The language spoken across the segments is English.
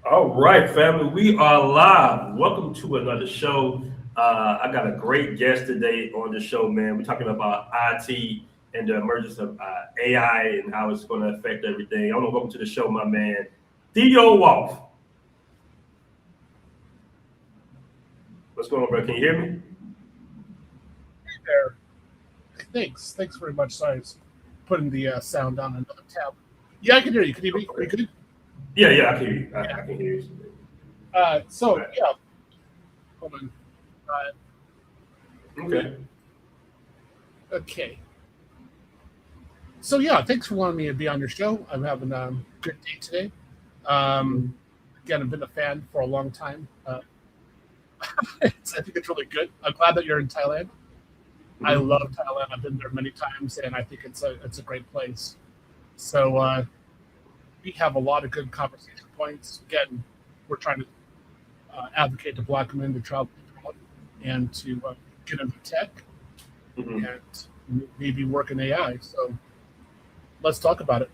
All right, family, we are live. Welcome to another show. I got a great guest today on the show, man. We're talking about IT and the emergence of AI and how it's going to affect everything. I want to welcome to the show, my man, Theo Wolf. What's going on, bro? Can you hear me? There. Thanks very much. Sorry, I was putting the sound on another tab. Yeah, I can hear you. Can you hear me? Are you good? Yeah, I can hear you. I can hear you. Yeah. Hold on. Okay. Okay. So yeah, thanks for wanting me to be on your show. I'm having a good day today. Again, I've been a fan for a long time. I think it's really good. I'm glad that you're in Thailand. I love Thailand. I've been there many times, and I think it's a great place. So we have a lot of good conversation points. Again, we're trying to advocate to Black men to travel abroad and to get into tech and maybe work in AI. So let's talk about it.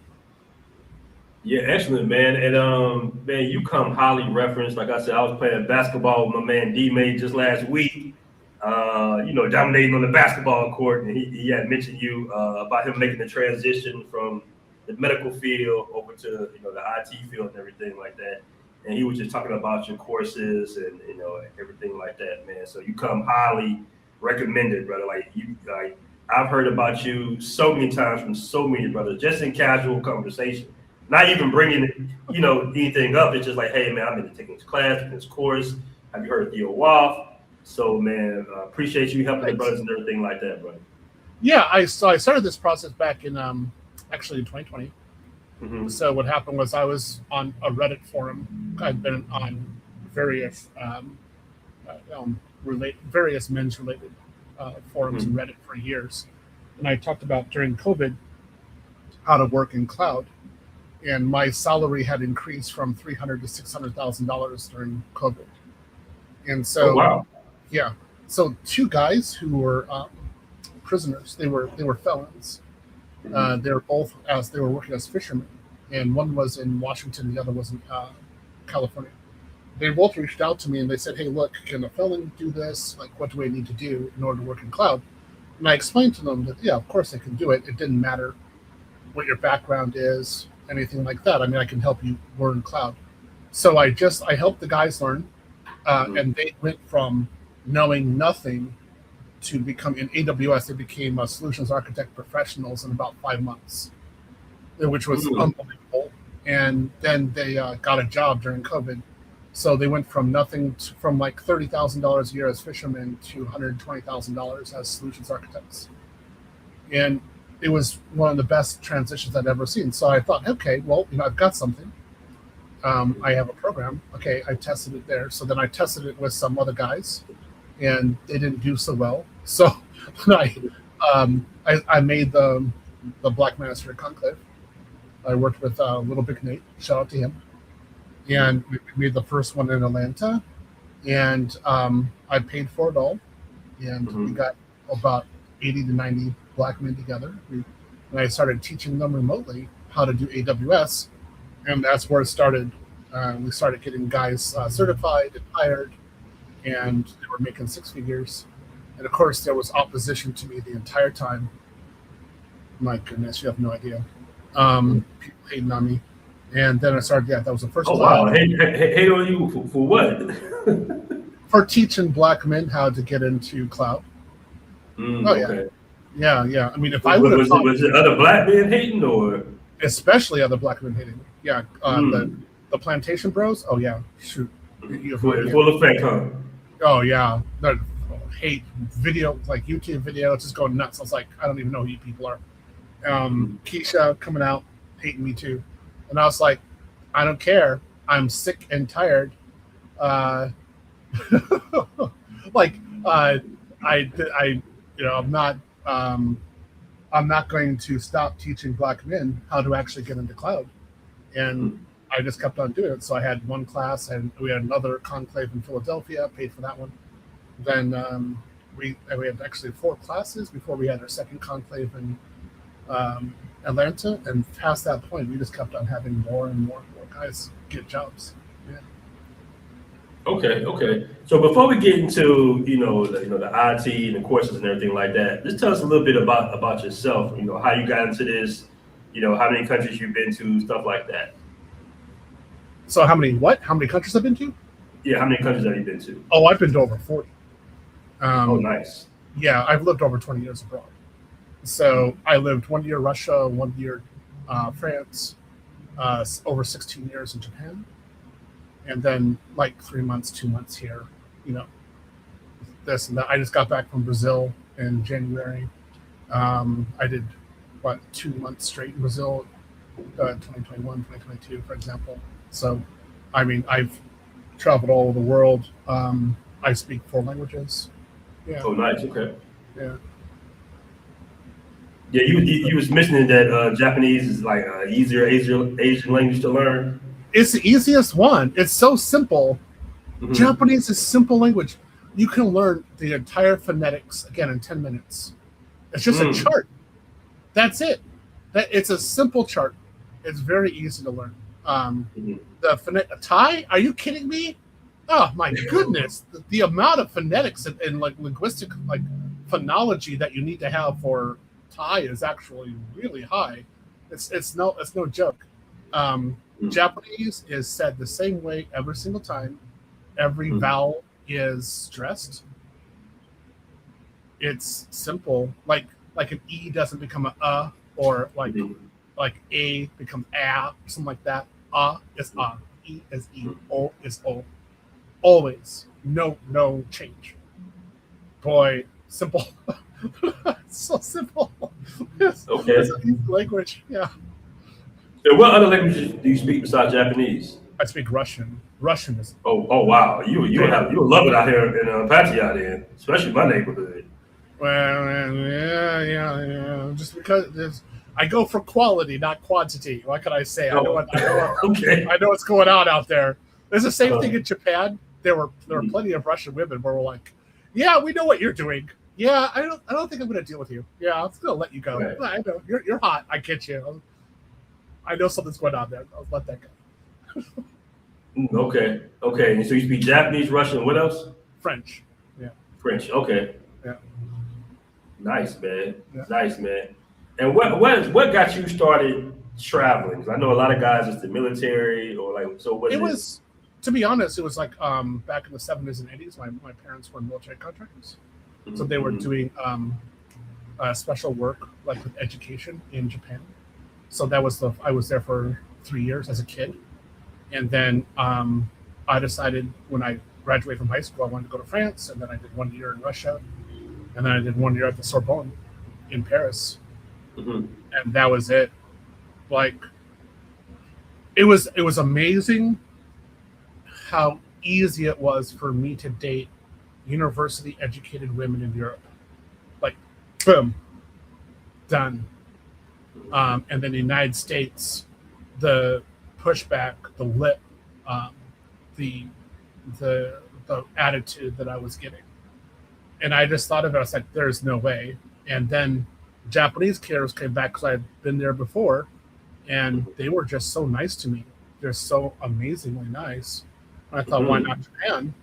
Yeah, excellent, man. And man, you come highly referenced. Like I said, I was playing basketball with my man D May just last week. Dominating on the basketball court, and he had mentioned you about him making the transition from the medical field over to the IT field and everything like that. And he was just talking about your courses and everything like that, man. So you come highly recommended, brother. I've heard about you so many times from so many brothers, just in casual conversation. Not even bringing anything up. It's just like, hey man, I'm going to taking this class, taking this course. Have you heard of Theo Wolf? So man, appreciate you helping the brothers and everything like that, brother. Yeah, I started this process back in actually in 2020. So what happened was I was on a Reddit forum. I've been on various various men's related forums in Reddit for years, and I talked about during COVID how to work in cloud. And my salary had increased from $300,000 to $600,000 during COVID. And so, oh, wow. Yeah, so two guys who were prisoners. They were felons. They were both they were working as fishermen, and one was in Washington, the other was in California. They both reached out to me and they said, "Hey, look, can a felon do this? Like, what do we need to do in order to work in cloud?" And I explained to them that, yeah, of course they can do it. It didn't matter what your background is, anything like that. I mean, I can help you learn cloud. So I helped the guys learn, and they went from knowing nothing to become in AWS. They became solutions architect professionals in about 5 months, which was unbelievable. And then they got a job during COVID. So they went from nothing from like $30,000 a year as fishermen to $120,000 as solutions architects. And it was one of the best transitions I'd ever seen. So I thought, okay, well, I've got something. I have a program. Okay, I tested it there. So then I tested it with some other guys, and they didn't do so well. So I made the Black Manosphere Conclave. I worked with Little Big Nate. Shout out to him. And we made the first one in Atlanta, and I paid for it all. And we got about 80 to 90 Black men together. And I started teaching them remotely how to do AWS, and that's where it started. We started getting guys certified and hired, and they were making six figures. And of course, there was opposition to me the entire time. My goodness, you have no idea. People hating on me. And then I started, that was the first class. Wow. Hate on you for what? For teaching Black men how to get into cloud. Okay. Yeah. I mean, if I would have was it other Black men hating, or especially other Black men hating? Yeah, the plantation bros. Oh yeah, shoot. Full effect, huh? Oh yeah, the hate video, like YouTube videos, just going nuts. I was like, I don't even know who you people are. Keisha coming out hating me too, and I was like, I don't care. I'm sick and tired. I'm not going to stop teaching Black men how to actually get into cloud. And I just kept on doing it. So I had one class, and we had another conclave in Philadelphia, paid for that one. Then we had actually 4 classes before we had our second conclave in Atlanta. And past that point, we just kept on having more and more guys get jobs. Yeah. Okay. So before we get into the IT and the courses and everything like that, just tell us a little bit about yourself. How you got into this. How many countries you've been to, stuff like that. So how many what? How many countries I've been to? Yeah, how many countries have you been to? Oh, I've been to over 40. Oh, Um, nice. yeah, I've lived over 20 years abroad. So I lived 1 year Russia, 1 year France, over 16 years in Japan, and then like 3 months, 2 months here. You know, this and that. I just got back from Brazil in January. I did 2 months straight in Brazil, 2021, 2022, for example. So, I mean, I've traveled all over the world. I speak 4 languages. Yeah, Oh, nice. Okay. yeah. Yeah, you was mentioning that Japanese is like easier Asian language to learn. It's the easiest one. It's so simple. Hmm. Japanese is simple language. You can learn the entire phonetics again in 10 minutes. It's just a Mm. chart. That's it. It's a simple chart. It's very easy to learn. Mhm. The Thai? Are you kidding me? Oh my goodness! The amount of phonetics and like linguistic like phonology that you need to have for Thai is actually really high. It's no joke. Um, Mm. Japanese is said the same way every single time. Every Mm. vowel is stressed. It's simple. Like an e doesn't become a, or Mhm. like a becomes a, something like that. A is a, e is e, Mhm. o is o. Always, no change. Boy, simple. So simple. It's Okay. an easy language. Yeah, And what other languages do you speak besides Japanese? I speak Russian. Russian is Oh wow, you will love it out here in Pattaya then, especially my neighborhood. well, yeah. Just because I go for quality, not quantity. What can I say? I know Oh, what I know. I okay. know what's going on out there. There's the same thing Uh, in Japan. There were plenty of Russian women where we're like, yeah, we know what you're doing. Yeah, I don't think I'm going to deal with you. Yeah, I'm just going to let you go. right. I know you're hot. I get you. I know something's going on there. I'll let that go. Okay. And so you speak Japanese, Russian, what else? French. Yeah, French. Okay. yeah, Nice, man. yeah. Nice, man. And what got you started traveling? 'Cause I know a lot of guys it's the military or like. So was It it? was, to be honest, it was like back in the 70s and 80s. My parents were military contractors, so they were Mhm. doing special work like with education in Japan. So that was I was there for 3 years as a kid, and then I decided when I graduated from high school I wanted to go to France, and then I did 1 year in Russia, and then I did 1 year at the Sorbonne in Paris, Mhm. and that was it. Like it was amazing how easy it was for me to date university educated women in Europe. Like, boom, done. And then the United States, the pushback, the lip, um, the the attitude that I was getting, and I just thought of it. I was like, "There's no way." And then Japanese carers came back because I had been there before, and they were just so nice to me. They're so amazingly nice. And I thought, why not Mhm. Japan?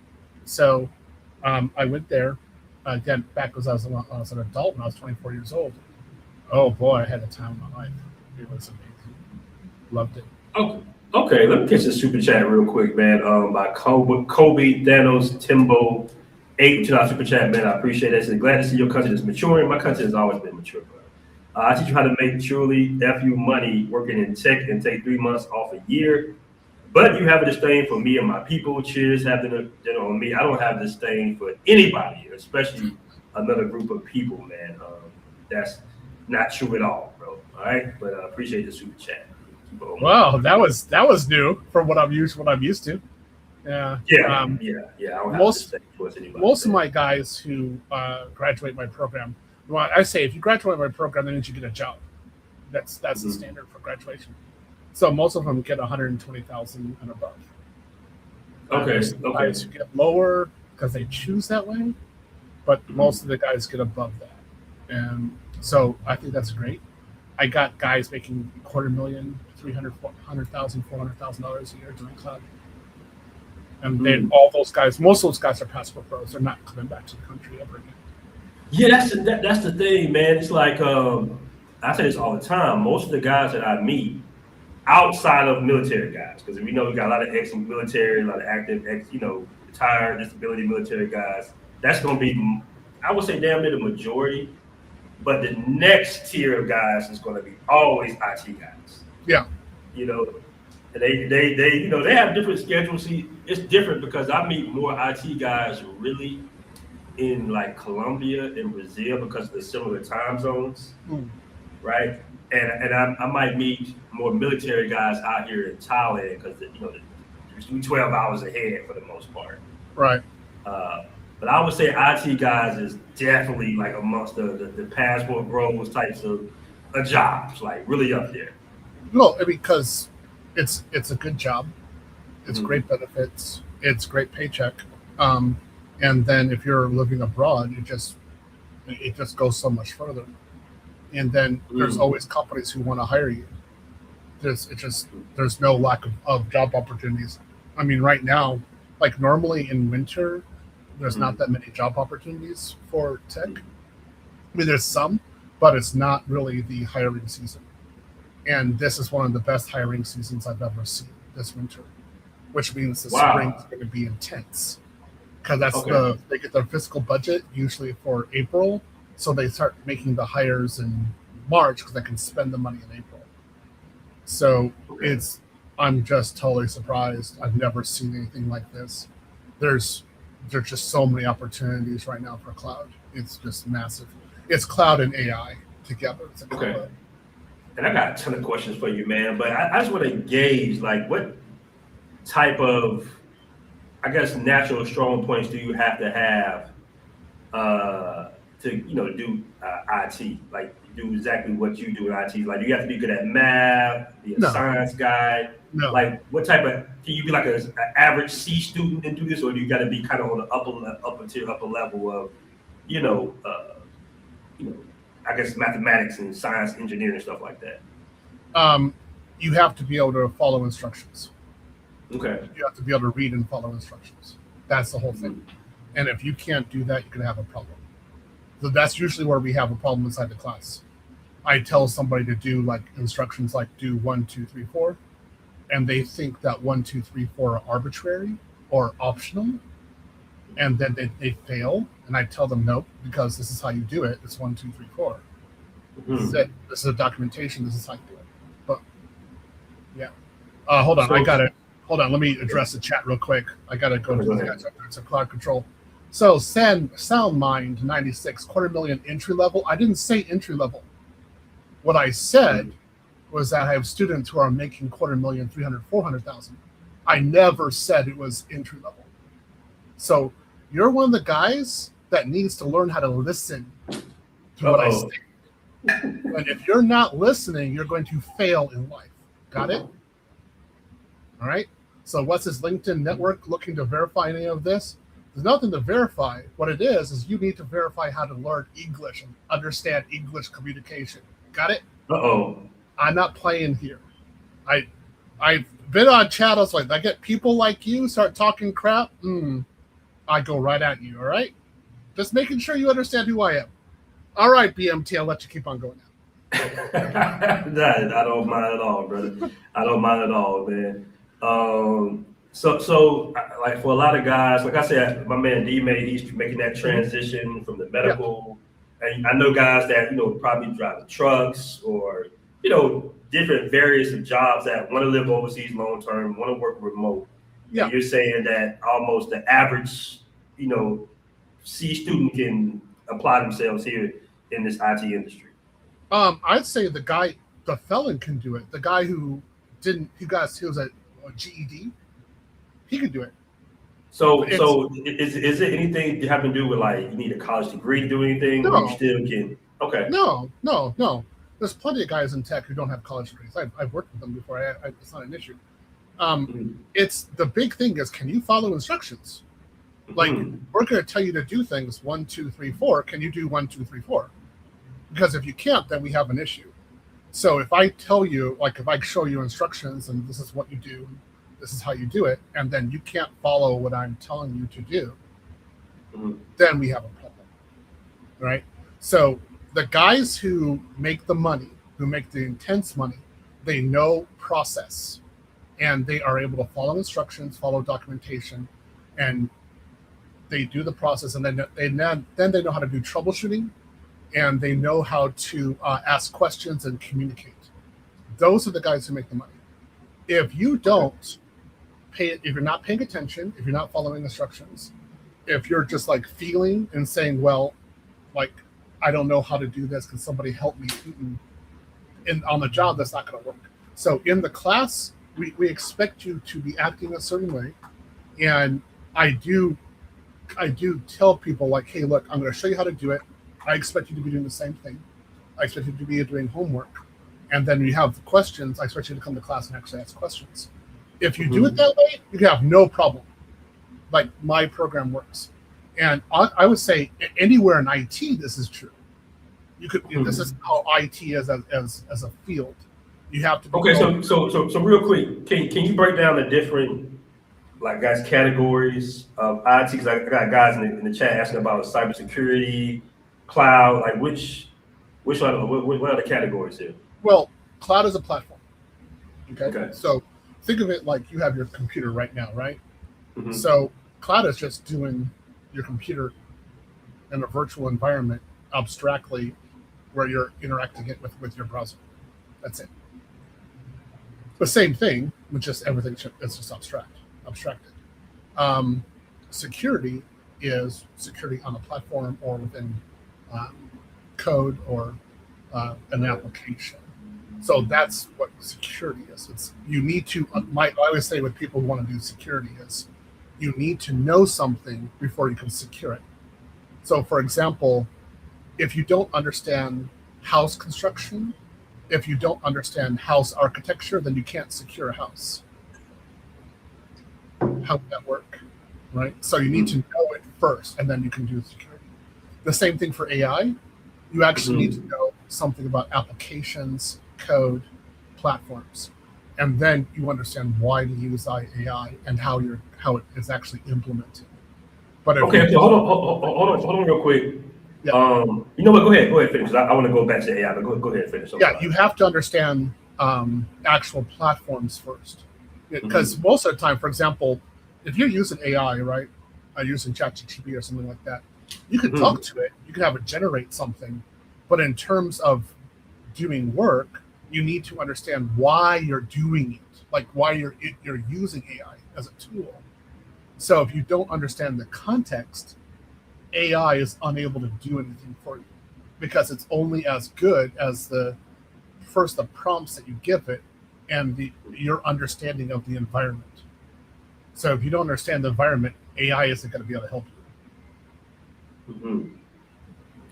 So I went there again back as I was an adult when I was 24 years old. Oh boy, I had a time of my life. It was amazing. Loved it. Okay. Okay. Let me catch the super chat real quick, man. By Kobe Thanos Timbo. $8 super chat, man. I appreciate it. So glad to see your country is maturing. My country has always been mature, bro. I teach you how to make truly FU money working in tech and take 3 months off a year. But you have a disdain for me and my people. Cheers, have dinner on me. I don't have disdain for anybody, especially another group of people, man. That's not true at all, bro. All right, but I appreciate the super chat. Keep it on Wow, moving. that was new from what I'm used to. Yeah. Yeah. I don't have a Most disdain towards anybody, most of man. my guys who graduate my program, well, I say if you graduate my program, that means you get a job. That's the Mhm. standard for graduation. So most of them get 120,000 and above. There's Okay, some okay. guys who get lower because they choose that way, but most Mhm. of the guys get above that. And so I think that's great. I got guys making quarter million, 300, 400,000, $400,000 a year doing cloud. And then all those guys, most of those guys are passport pros. They're not coming back to the country ever again. Yeah, that's the thing, man. It's like I say this all the time. Most of the guys that I meet outside of military guys, because we know we got a lot of ex-military, a lot of active retired disability military guys. That's going to be, I would say, damn near the majority. But the next tier of guys is going to be always IT guys. Yeah. You know, and they have different schedules. See, it's different because I meet more IT guys really in like Colombia and Brazil because of the similar time zones, right? And I might meet more military guys out here in Thailand because we're 12 hours ahead for the most part. Right. But I would say IT guys is definitely like amongst the passport bros types of jobs, like really up there. Well, because it's a good job, it's great benefits, it's great paycheck, and then if you're living abroad, it just goes so much further. And then there's always companies who want to hire you. There's no lack of job opportunities. I mean, right now, like normally in winter, there's not that many job opportunities for tech. I mean, there's some, but it's not really the hiring season. And this is one of the best hiring seasons I've ever seen this winter, which means the spring is going to be intense because they get their fiscal budget usually for April. So they start making the hires in March because they can spend the money in April. So I'm just totally surprised. I've never seen anything like this. There's just so many opportunities right now for cloud. It's just massive. It's cloud and AI together. Okay. And I got a ton of questions for you, man. But I just want to gauge, like, what type of, I guess, natural strong points do you have to have to do IT? Like, do exactly what you do in IT? Like, do you have to be good at math, be a science guy? No. Like, what type of, can you be like an average C student and do this, or do you got to be kind of on the upper level of, I guess mathematics and science, engineering, and stuff like that? You have to be able to follow instructions. Okay. You have to be able to read and follow instructions. That's the whole thing. And if you can't do that, you're going to have a problem. So that's usually where we have a problem inside the class. I tell somebody to do like instructions like do 1, 2, 3, 4, and they think that 1, 2, 3, 4 are arbitrary or optional, and then they fail. And I tell them no, because this is how you do it. It's 1, 2, 3, 4. This is it. This is a documentation. This is how you do it. But yeah, hold on. Hold on. Let me address the chat real quick. I gotta go to the guys up there. It's a cloud control. So SoundMind 96 $250,000 entry level. I didn't say entry level. What I said was that I have students who are making $250,000, 300,000, 400,000. I never said it was entry level. So you're one of the guys that needs to learn how to listen to what I say. And if you're not listening, you're going to fail in life. Got it? All right. So what's this LinkedIn network looking to verify any of this? There's nothing to verify. What it is you need to verify how to learn English and understand English communication. Got it? I'm not playing here. I've been on channels like I get people like you start talking crap. I go right at you. All right. Just making sure you understand who I am. All right, BMT. I'll let you keep on going now. I don't mind at all, brother. I don't mind at all, man. So like for a lot of guys, like I said, my man D-May, he's making that transition from the medical. And I know guys that, probably driving trucks or, different various of jobs that want to live overseas long-term, want to work remote. Yeah. And you're saying that almost the average, C student can apply themselves here in this IT industry. I'd say the felon can do it. The guy who he was a GED. He can do it. So is it anything to have to do with like you need a college degree to do anything? No. Or you still can. Okay. No. There's plenty of guys in tech who don't have college degrees. I've worked with them before. It's not an issue. It's the big thing is, can you follow instructions? Like we're going to tell you to do things 1, 2, 3, 4. Can you do 1, 2, 3, 4? Because if you can't, then we have an issue. So if I tell you, like if I show you instructions and this is what you do, this is how you do it, and then you can't follow what I'm telling you to do, Mhm. then we have a problem, right? So the guys who make the money, who make the intense money, they know process, and they are able to follow instructions, follow documentation, and they do the process, and then they know how to do troubleshooting, and they know how to ask questions and communicate. Those are the guys who make the money. If you don't if you're not paying attention, if you're not following instructions, if you're just like feeling and saying, well, like, I don't know how to do this, can somebody help me? And on the job, that's not going to work. So in the class, we expect you to be acting a certain way, and I do tell people, like, hey, look, I'm going to show you how to do it. I expect you to be doing the same thing. I expect you to be doing homework. And then you have questions. I expect you to come to class and actually ask questions. If you do it that way, you can have no problem. Like, my program works. And I would say anywhere in IT, this is true. This is how IT is as a field. You have to be Okay, so real quick, can you break down the different, like, guys, categories of IT? Because I got guys in the chat asking about cybersecurity, cloud, like which what are the categories here? Well, cloud is a platform. Okay. So think of it like you have your computer right now, right? Mm-hmm. So cloud is just doing your computer in a virtual environment abstractly, where you're interacting it with your browser. That's it. The same thing with just everything. It's just abstracted. Security is security on a platform or within code or an application. So that's what security is. It's you need to. I always say what people want to do security is, you need to know something before you can secure it. So, for example, if you don't understand house construction, if you don't understand house architecture, then you can't secure a house. How would that work? Right? So you need to know it first, and then you can do security. The same thing for AI. You actually need to know something about applications, code, platforms, and then you understand why to use AI and how it is actually implemented. But okay, hold on real quick. Yeah. You know what? Go ahead, finish. I want to go back to AI, but go ahead, finish. You have to understand actual platforms first, because most of the time, for example, if you're using AI, right, using ChatGPT or something like that, you can talk to it, you can have it generate something, but in terms of doing work, you need to understand why you're doing it, like why you're using AI as a tool. So if you don't understand the context, AI is unable to do anything for you, because it's only as good as the prompts that you give it and your understanding of the environment. So if you don't understand the environment, AI isn't going to be able to help you.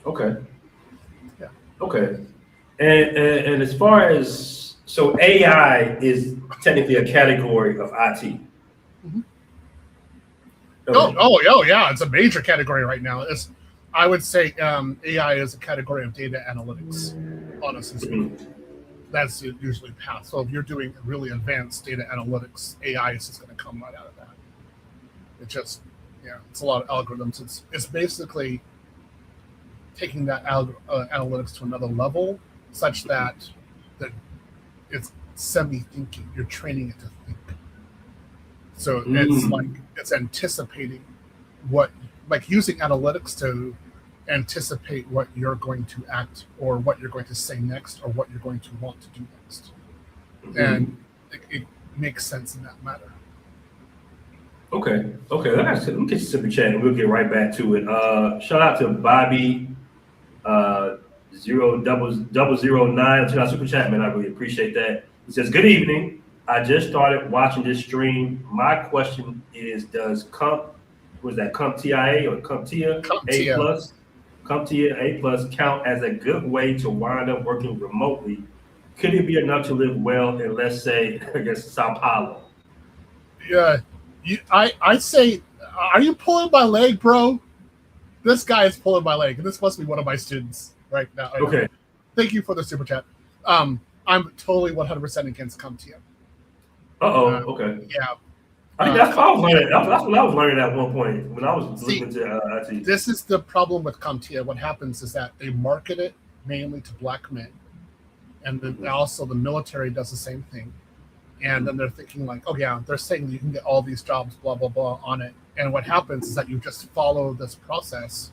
Okay. Yeah. Okay. And as far as, so AI is technically a category of IT. Okay. Oh yeah, it's a major category right now. I would say AI is a category of data analytics, honestly speaking. That's usually path. So if you're doing really advanced data analytics, AI is just going to come right out of that. It's a lot of algorithms. It's basically taking that analytics to another level, such that it's semi-thinking. You're training it to think. So it's anticipating like using analytics to anticipate what you're going to act or what you're going to say next or what you're going to want to do next. And it makes sense in that matter. Okay. Let me get super chat and we'll get right back to it. Shout out to Bobby 0009. Shout out super chat, man. I really appreciate that. He says, good evening. I just started watching this stream. My question is, does CompTIA or CompTIA A plus, CompTIA A plus count as a good way to wind up working remotely? Could it be enough to live well in, let's say, I guess, Sao Paulo? Yeah, I say, are you pulling my leg, bro? This guy is pulling my leg, and this must be one of my students right now. Okay. Thank you for the super chat. I'm totally 100% against CompTIA. Okay. Yeah. I think that's what I was learning. That's what I was learning at one point when I was looking into IT. This is the problem with CompTIA. What happens is that they market it mainly to black men, and then also the military does the same thing. And then they're thinking like, oh yeah, they're saying you can get all these jobs, blah blah blah, on it. And what happens is that you just follow this process,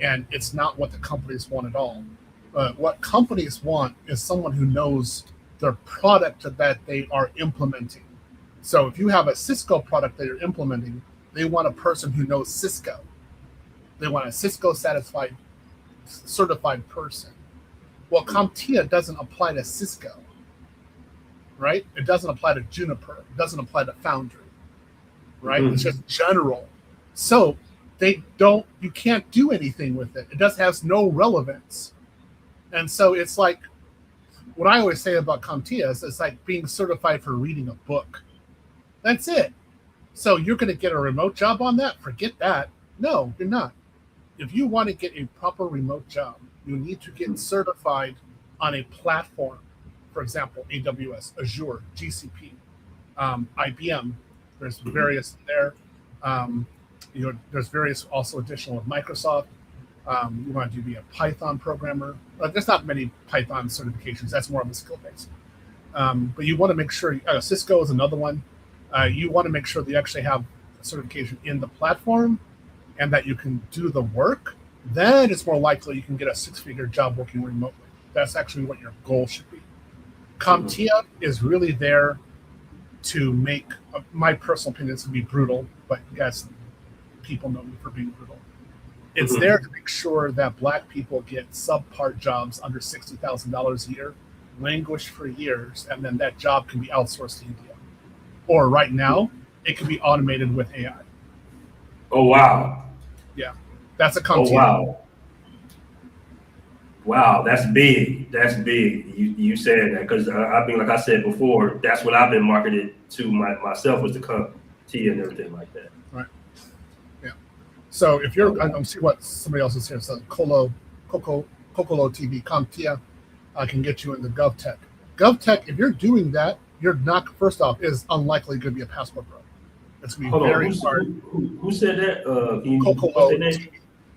and it's not what the companies want at all. What companies want is someone who knows their product that they are implementing. So if you have a Cisco product that you're implementing, they want a person who knows Cisco. They want a Cisco satisfied, certified person. Well, CompTIA doesn't apply to Cisco, right? It doesn't apply to Juniper. It doesn't apply to Foundry, right? It's just general. So you can't do anything with it. It just has no relevance. And so it's like, what I always say about CompTIA is it's like being certified for reading a book. That's it. So you're going to get a remote job on that? Forget that. No, you're not. If you want to get a proper remote job, you need to get certified on a platform. For example, AWS, Azure, GCP, IBM. There's various there. There's various also additional with Microsoft. You want to be a Python programmer. There's not many Python certifications. That's more of a skill base. But you want to make sure, Cisco is another one. You want to make sure that you actually have certification in the platform and that you can do the work. Then it's more likely you can get a 6-figure job working remotely. That's actually what your goal should be. CompTIA is really there to make, my personal opinion is to be brutal, but yes, people know me for being brutal. It's there to make sure that black people get subpart jobs under $60,000 a year, languish for years, and then that job can be outsourced to India. Or right now, it can be automated with AI. Oh, wow. Yeah, that's a CompTIA. Oh, wow. Wow, that's big. That's big. You said that because I mean, like I said before, that's what I've been marketed to myself was the CompTIA and everything like that. Right. Yeah. So if you're, I'm see what somebody else is here. So Kokolo TV, CompTIA can get you into GovTech. GovTech, if you're doing that, you're not, first off, is unlikely going to be a passport pro. It's going to be very hard. Who said that?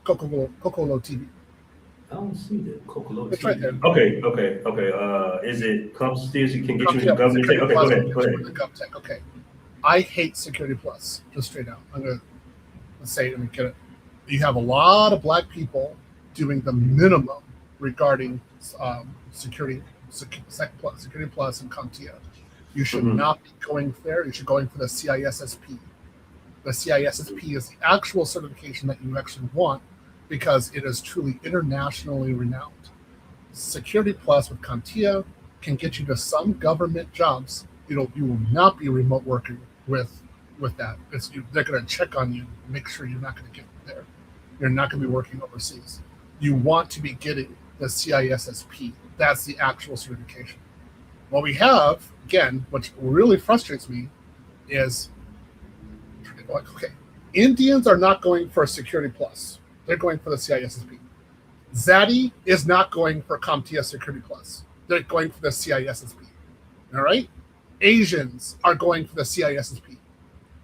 Kokolo TV. I don't see that. Kokolo. It's right there. Okay. Is it CompTIA can get you into government? Okay, go ahead. GovTech. Okay. I hate Security Plus, just straight out. I'm going to say it and get it. You have a lot of black people doing the minimum regarding Security Plus and CompTIA. You should not be going there. You should be going for the CISSP. The CISSP is the actual certification that you actually want because it is truly internationally renowned. Security Plus with CompTIA can get you to some government jobs. You will not be remote working with that. They're going to check on you, make sure you're not going to get there. You're not going to be working overseas. You want to be getting the CISSP. That's the actual certification. What we have, again, which really frustrates me, is Indians are not going for a Security Plus. They're going for the CISSP. Zaddy is not going for CompTIA Security Plus. They're going for the CISSP. All right? Asians are going for the CISSP.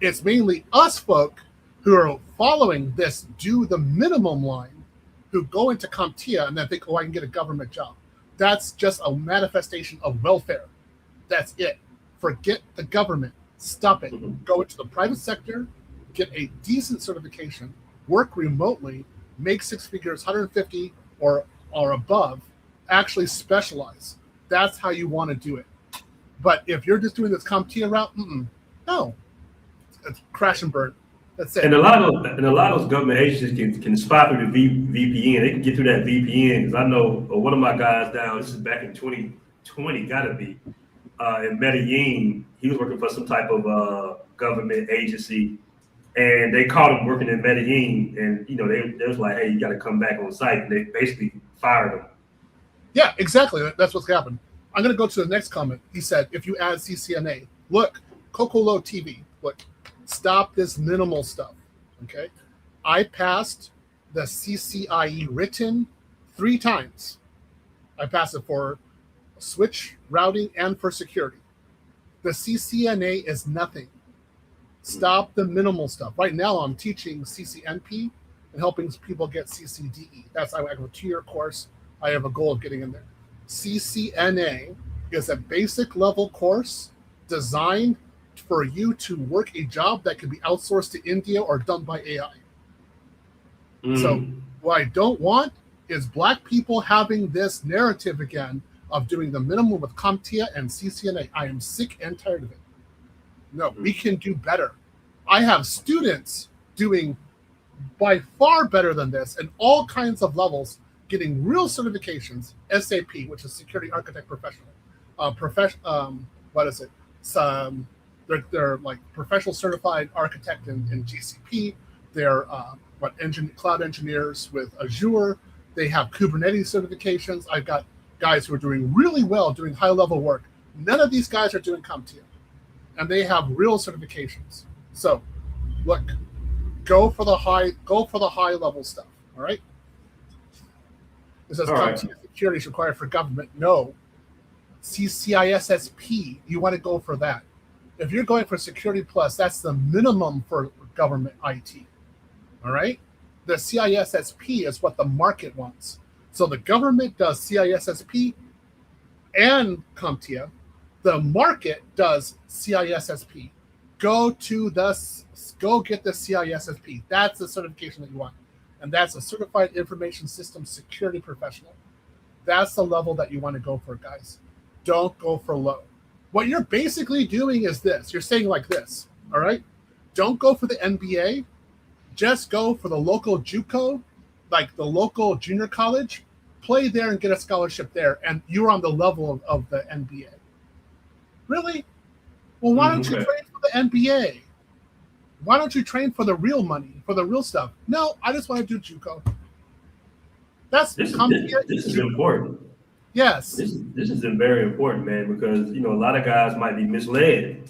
It's mainly us folk who are following this do the minimum line who go into CompTIA and then think, I can get a government job. That's just a manifestation of welfare. That's it. Forget the government. Stop it. Go into the private sector, get a decent certification, work remotely, make 6 figures, 150 or above, actually specialize. That's how you want to do it. But if you're just doing this CompTIA route, no. It's crash and burn. That's it. And a lot of those government agencies can spy through the VPN. They can get through that VPN because I know one of my guys down. This is back in 2020, gotta be in Medellin. He was working for some type of government agency, and they caught him working in Medellin. And they was like, "Hey, you got to come back on site." And they basically fired him. Yeah, exactly. That's what's happened. I'm going to go to the next comment. He said, "If you add CCNA, look, Kokolo TV, look." Stop this minimal stuff, okay? I passed the CCIE written 3 times. I passed it for switch routing and for security. The CCNA is nothing. Stop the minimal stuff. Right now, I'm teaching CCNP and helping people get CCDE. I have a 2-year course. I have a goal of getting in there. CCNA is a basic level course designed for you to work a job that can be outsourced to India or done by AI. So what I don't want is Black people having this narrative again of doing the minimum with CompTIA and CCNA. I am sick and tired of it. No, we can do better. I have students doing by far better than this in all kinds of levels, getting real certifications, SAP, which is Security Architect Professional. What is it? They're like professional certified architect in GCP. They're cloud engineers with Azure. They have Kubernetes certifications. I've got guys who are doing really well, doing high level work. None of these guys are doing CompTIA, and they have real certifications. So, look, go for the high level stuff. All right. It says CompTIA security is required for government. No, CCISSP. You want to go for that. If you're going for Security Plus, that's the minimum for government IT. All right. The CISSP is what the market wants. So the government does CISSP and CompTIA. The market does CISSP. Go get the CISSP. That's the certification that you want. And that's a Certified Information Systems Security Professional. That's the level that you want to go for, guys. Don't go for low. What you're basically doing is this. You're saying like this, all right? Don't go for the NBA. Just go for the local JUCO, like the local junior college. Play there and get a scholarship there, and you're on the level of the NBA. Really? Well, why don't you train for the NBA? Why don't you train for the real money, for the real stuff? No, I just want to do JUCO. This is important. Yes. This is very important, man, because a lot of guys might be misled.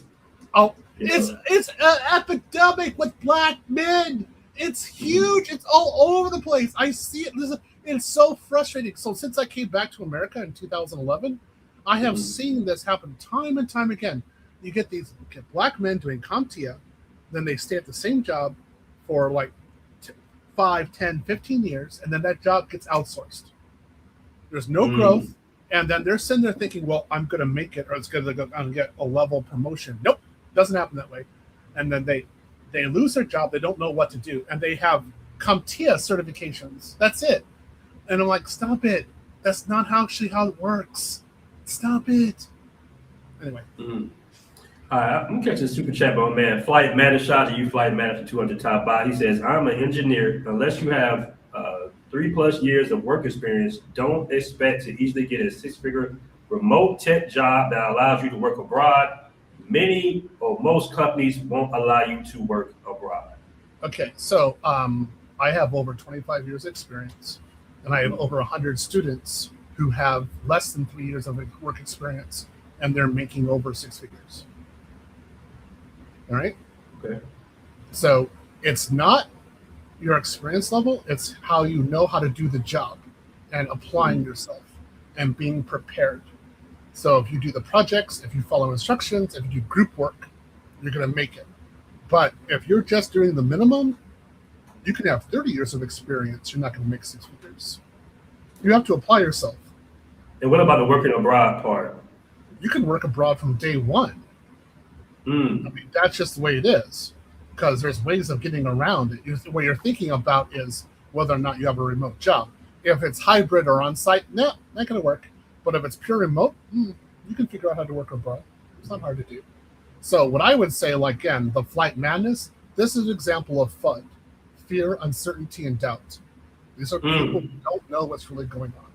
Oh, it's an epidemic with Black men. It's huge. It's all over the place. I see it. It's so frustrating. So since I came back to America in 2011, I have seen this happen time and time again. You get Black men doing CompTIA, then they stay at the same job for like 5, 10, 15 years, and then that job gets outsourced. There's no growth, and then they're sitting there thinking, well, I'm going to make it, or I'm going to get a level promotion. Nope, doesn't happen that way. And then they lose their job. They don't know what to do, and they have CompTIA certifications. That's it. And I'm like, stop it. That's not actually how it works. Stop it. Anyway. All right, I'm catching a super chat, but man, Flight Matter, shout out to you, Flight Matter for 200 top by. He says, I'm an engineer. Unless you have 3+ years of work experience, don't expect to easily get a 6-figure remote tech job that allows you to work abroad. Many or most companies won't allow you to work abroad. Okay, so I have over 25 years experience, and I have over 100 students who have less than 3 years of work experience, and they're making over 6 figures. All right? Okay. So it's not your experience level, it's how you know how to do the job and applying yourself and being prepared. So if you do the projects, if you follow instructions, if you do group work, you're going to make it. But if you're just doing the minimum, you can have 30 years of experience. You're not going to make 6 figures. You have to apply yourself. And what about the working abroad part? You can work abroad from day one. I mean, that's just the way it is, because there's ways of getting around it. What you're thinking about is whether or not you have a remote job. If it's hybrid or on-site, no, not going to work. But if it's pure remote, you can figure out how to work abroad. It's not hard to do. So what I would say, like, again, the flight madness, this is an example of FUD, fear, uncertainty, and doubt. These are people who don't know what's really going on.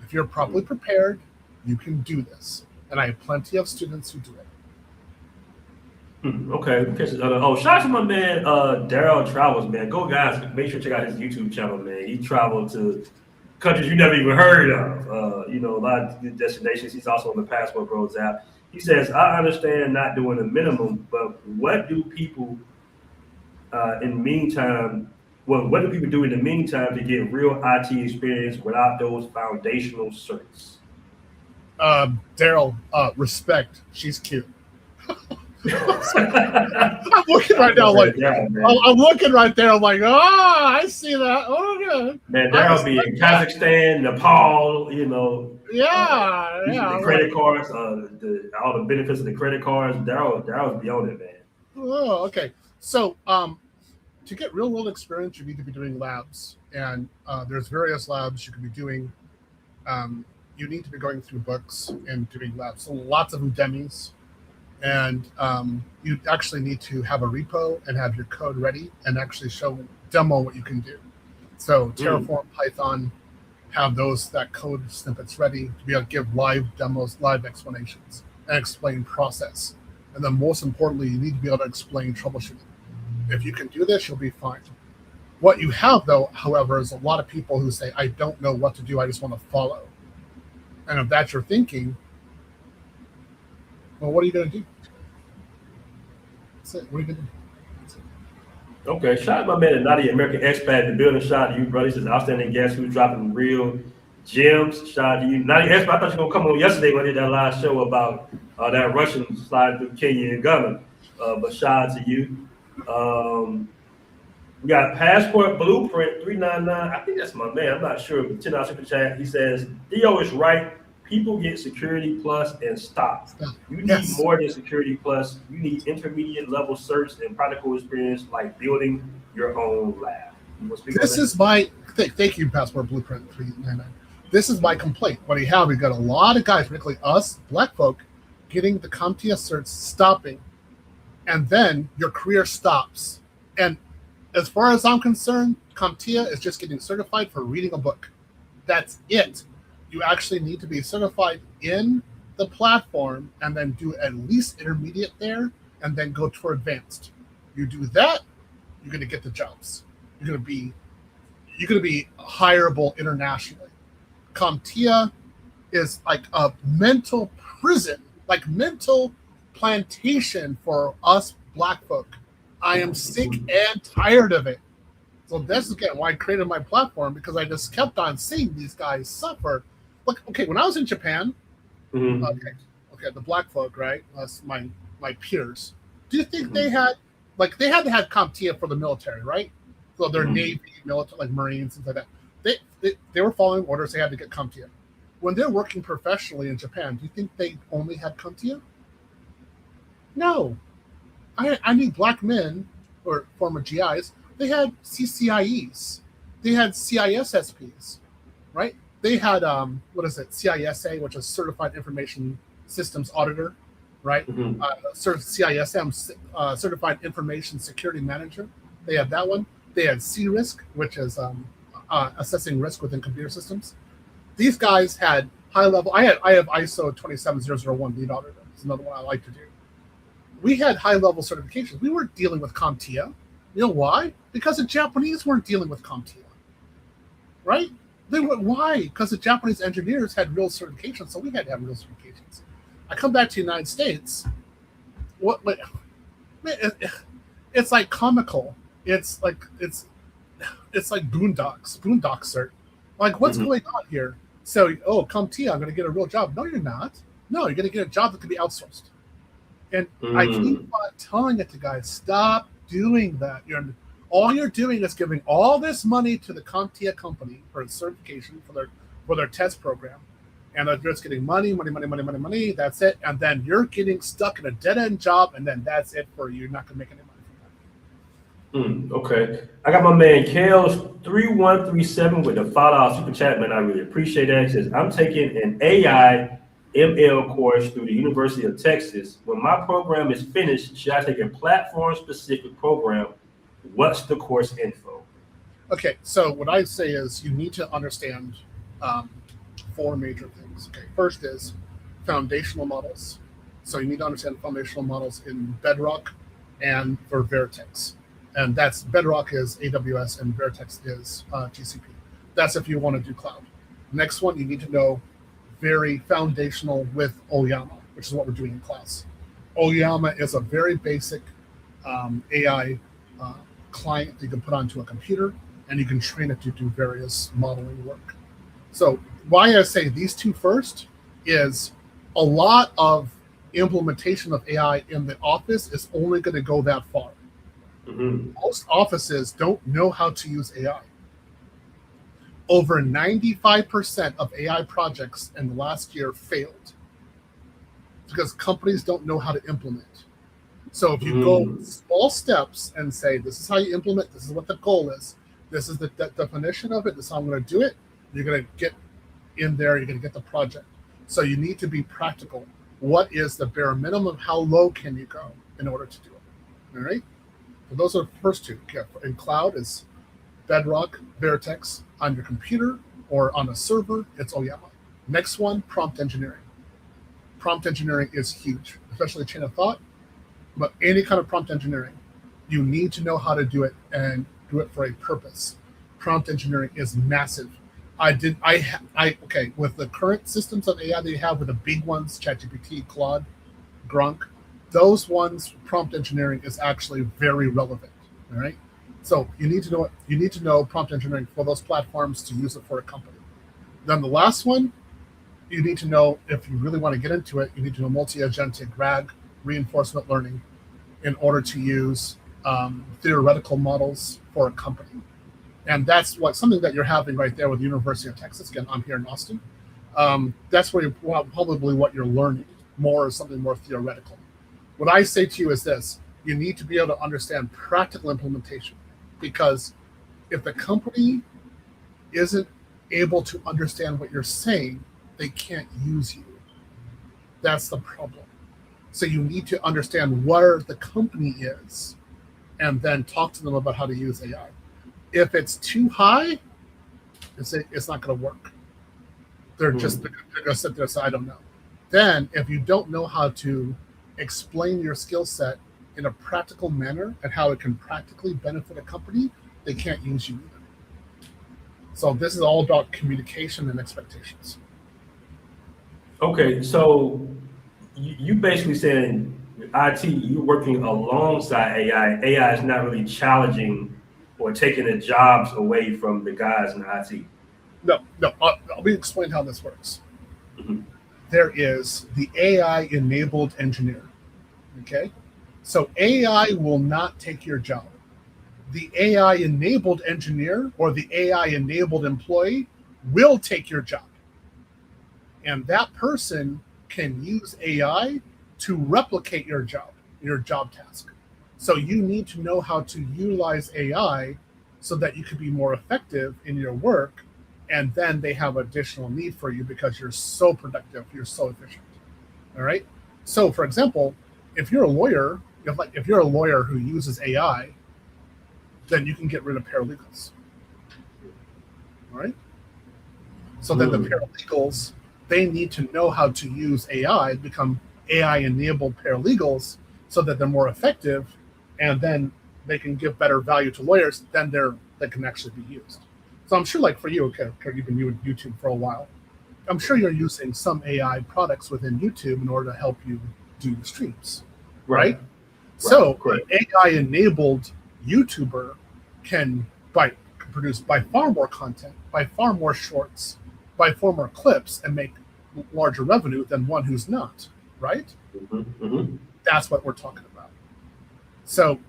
If you're properly prepared, you can do this. And I have plenty of students who do it. Okay. Shout out to my man, Daryl Travels, man. Go, guys. Make sure to check out his YouTube channel, man. He traveled to countries you never even heard of. A lot of good destinations. He's also on the Passport Bros app. He says, I understand not doing the minimum, but what do people what do people do in the meantime to get real IT experience without those foundational certs? Daryl, respect. She's cute. I'm looking right now, like I'm looking right there. I'm like, I see that. Oh, good. Man, there'll be in Kazakhstan, Nepal, Yeah. the credit cards, all the benefits of the credit cards. Daryl's beyond it, man. Oh, okay. So, to get real world experience, you need to be doing labs, and there's various labs you can be doing. You need to be going through books and doing labs. So lots of them demis, and you actually need to have a repo and have your code ready and actually demo what you can do. So Terraform, Python, have that code snippets ready to be able to give live demos, live explanations, and explain process. And then most importantly, you need to be able to explain troubleshooting. If you can do this, you'll be fine. What you have, though, however, is a lot of people who say, I don't know what to do, I just want to follow. And if that's your thinking, well, what are you going to do? That's it. What are you going to do? Okay, shout out to my man, Naughty American Expat in the building. Shout out to you, brother. He's an outstanding guest who's dropping real gems. Shout out to you. Naughty Expat, I thought you were going to come on yesterday when I did that live show about that Russian slide through Kenya and Ghana. But shout out to you. We got Passport Blueprint 399. I think that's my man. I'm not sure. But $10 super chat. He says, Theo is right. People get Security Plus and stop. You need more than Security Plus. You need intermediate level certs and practical experience like building your own lab. This is my thank you, Passport Blueprint 399. This is my complaint. What we have, we've got a lot of guys, particularly us, black folk, getting the CompTIA certs, stopping, and then your career stops. And as far as I'm concerned, CompTIA is just getting certified for reading a book. That's it. You actually need to be certified in the platform and then do at least intermediate there and then go to advanced. You do that, you're going to get the jobs. You're going to be hireable internationally. CompTIA is like a mental prison, like mental plantation for us black folk. I am sick and tired of it. So this is again why I created my platform, because I just kept on seeing these guys suffer. Look, okay, when I was in Japan, okay, the black folk, right? That's my peers. Do you think they had to have CompTIA for the military, right? So their Navy, military, like Marines, things like that. They were following orders. They had to get CompTIA. When they're working professionally in Japan, do you think they only had CompTIA? No. I need black men or former GIs. They had CCIEs. They had CISSPs, right? They had CISA, which is Certified Information Systems Auditor, right? CISM, Certified Information Security Manager. They had that one. They had CRISC, which is assessing risk within computer systems. These guys had high level. I have ISO 27001 lead auditor. It's another one I like to do. We had high level certifications. We weren't dealing with CompTIA. You know why? Because the Japanese weren't dealing with CompTIA, right? Why? Because the Japanese engineers had real certifications, so we had to have real certifications. I come back to the United States. It's like comical. It's like boondock cert. Like, what's going on here? So, CompTIA, I'm going to get a real job. No, you're not. No, you're going to get a job that can be outsourced. And I keep on telling it to guys, stop doing that. All you're doing is giving all this money to the CompTIA company for its certification for their test program, and they're just getting money. That's it, and then you're getting stuck in a dead end job, and then that's it for you. You're not going to make any money from that. Okay, I got my man Kales 3137 with the $5 super chat, man. I really appreciate that. He says, I'm taking an AI ML course through the University of Texas. When my program is finished, should I take a platform-specific program? What's the course info? Okay, so what I say is you need to understand 4 major things. Okay, first is foundational models. So you need to understand foundational models in Bedrock and for Vertex. And that's Bedrock is AWS and Vertex is GCP. That's if you want to do cloud. Next one, you need to know very foundational with Oyama, which is what we're doing in class. Oyama is a very basic AI client you can put onto a computer, and you can train it to do various modeling work. So why I say these 2 first is a lot of implementation of AI in the office is only going to go that far. Most offices don't know how to use AI. Over 95% of AI projects in the last year failed because companies don't know how to implement. So if you go small steps and say, this is how you implement, this is what the goal is, this is the definition of it, this is how I'm going to do it, you're going to get in there, you're going to get the project. So you need to be practical. What is the bare minimum? How low can you go in order to do it? All right. So those are the first two. In cloud is Bedrock, Vertex. On your computer or on a server, it's Oyama. Next one, prompt engineering. Prompt engineering is huge, especially chain of thought. But any kind of prompt engineering, you need to know how to do it and do it for a purpose. Prompt engineering is massive. Okay, with the current systems of AI that you have with the big ones, ChatGPT, Claude, Grok, those ones, prompt engineering is actually very relevant. All right. So you need to know prompt engineering for those platforms to use it for a company. Then the last one, you need to know, if you really want to get into it, you need to know multi-agentic RAG, reinforcement learning, in order to use theoretical models for a company. And that's something that you're having right there with the University of Texas. Again, I'm here in Austin. That's where probably what you're learning more is something more theoretical. What I say to you is this: you need to be able to understand practical implementation, because if the company isn't able to understand what you're saying, they can't use you. That's the problem. So you need to understand where the company is and then talk to them about how to use AI. If it's too high, it's not going to work. They're going to sit there and say, I don't know. Then if you don't know how to explain your skill set in a practical manner and how it can practically benefit a company, they can't use you either. So this is all about communication and expectations. Okay, so you basically saying IT, you're working alongside AI. AI is not really challenging or taking the jobs away from the guys in IT. No. Let me explain how this works. There is the AI-enabled engineer. Okay? So AI will not take your job. The AI-enabled engineer or the AI-enabled employee will take your job. And that person can use AI to replicate your job task. So you need to know how to utilize AI so that you can be more effective in your work, and then they have additional need for you because you're so productive, you're so efficient. All right? So for example, if you're a lawyer who uses AI, then you can get rid of paralegals. All right? So then the paralegals, they need to know how to use AI, become AI-enabled paralegals, so that they're more effective, and then they can give better value to lawyers. Then they can actually be used. So I'm sure, like for you, okay, you've been using YouTube for a while. I'm sure you're using some AI products within YouTube in order to help you do your streams, right? So an AI-enabled YouTuber can produce by far more content, by far more shorts, by far more clips, and make larger revenue than one who's not, right? That's what we're talking about. So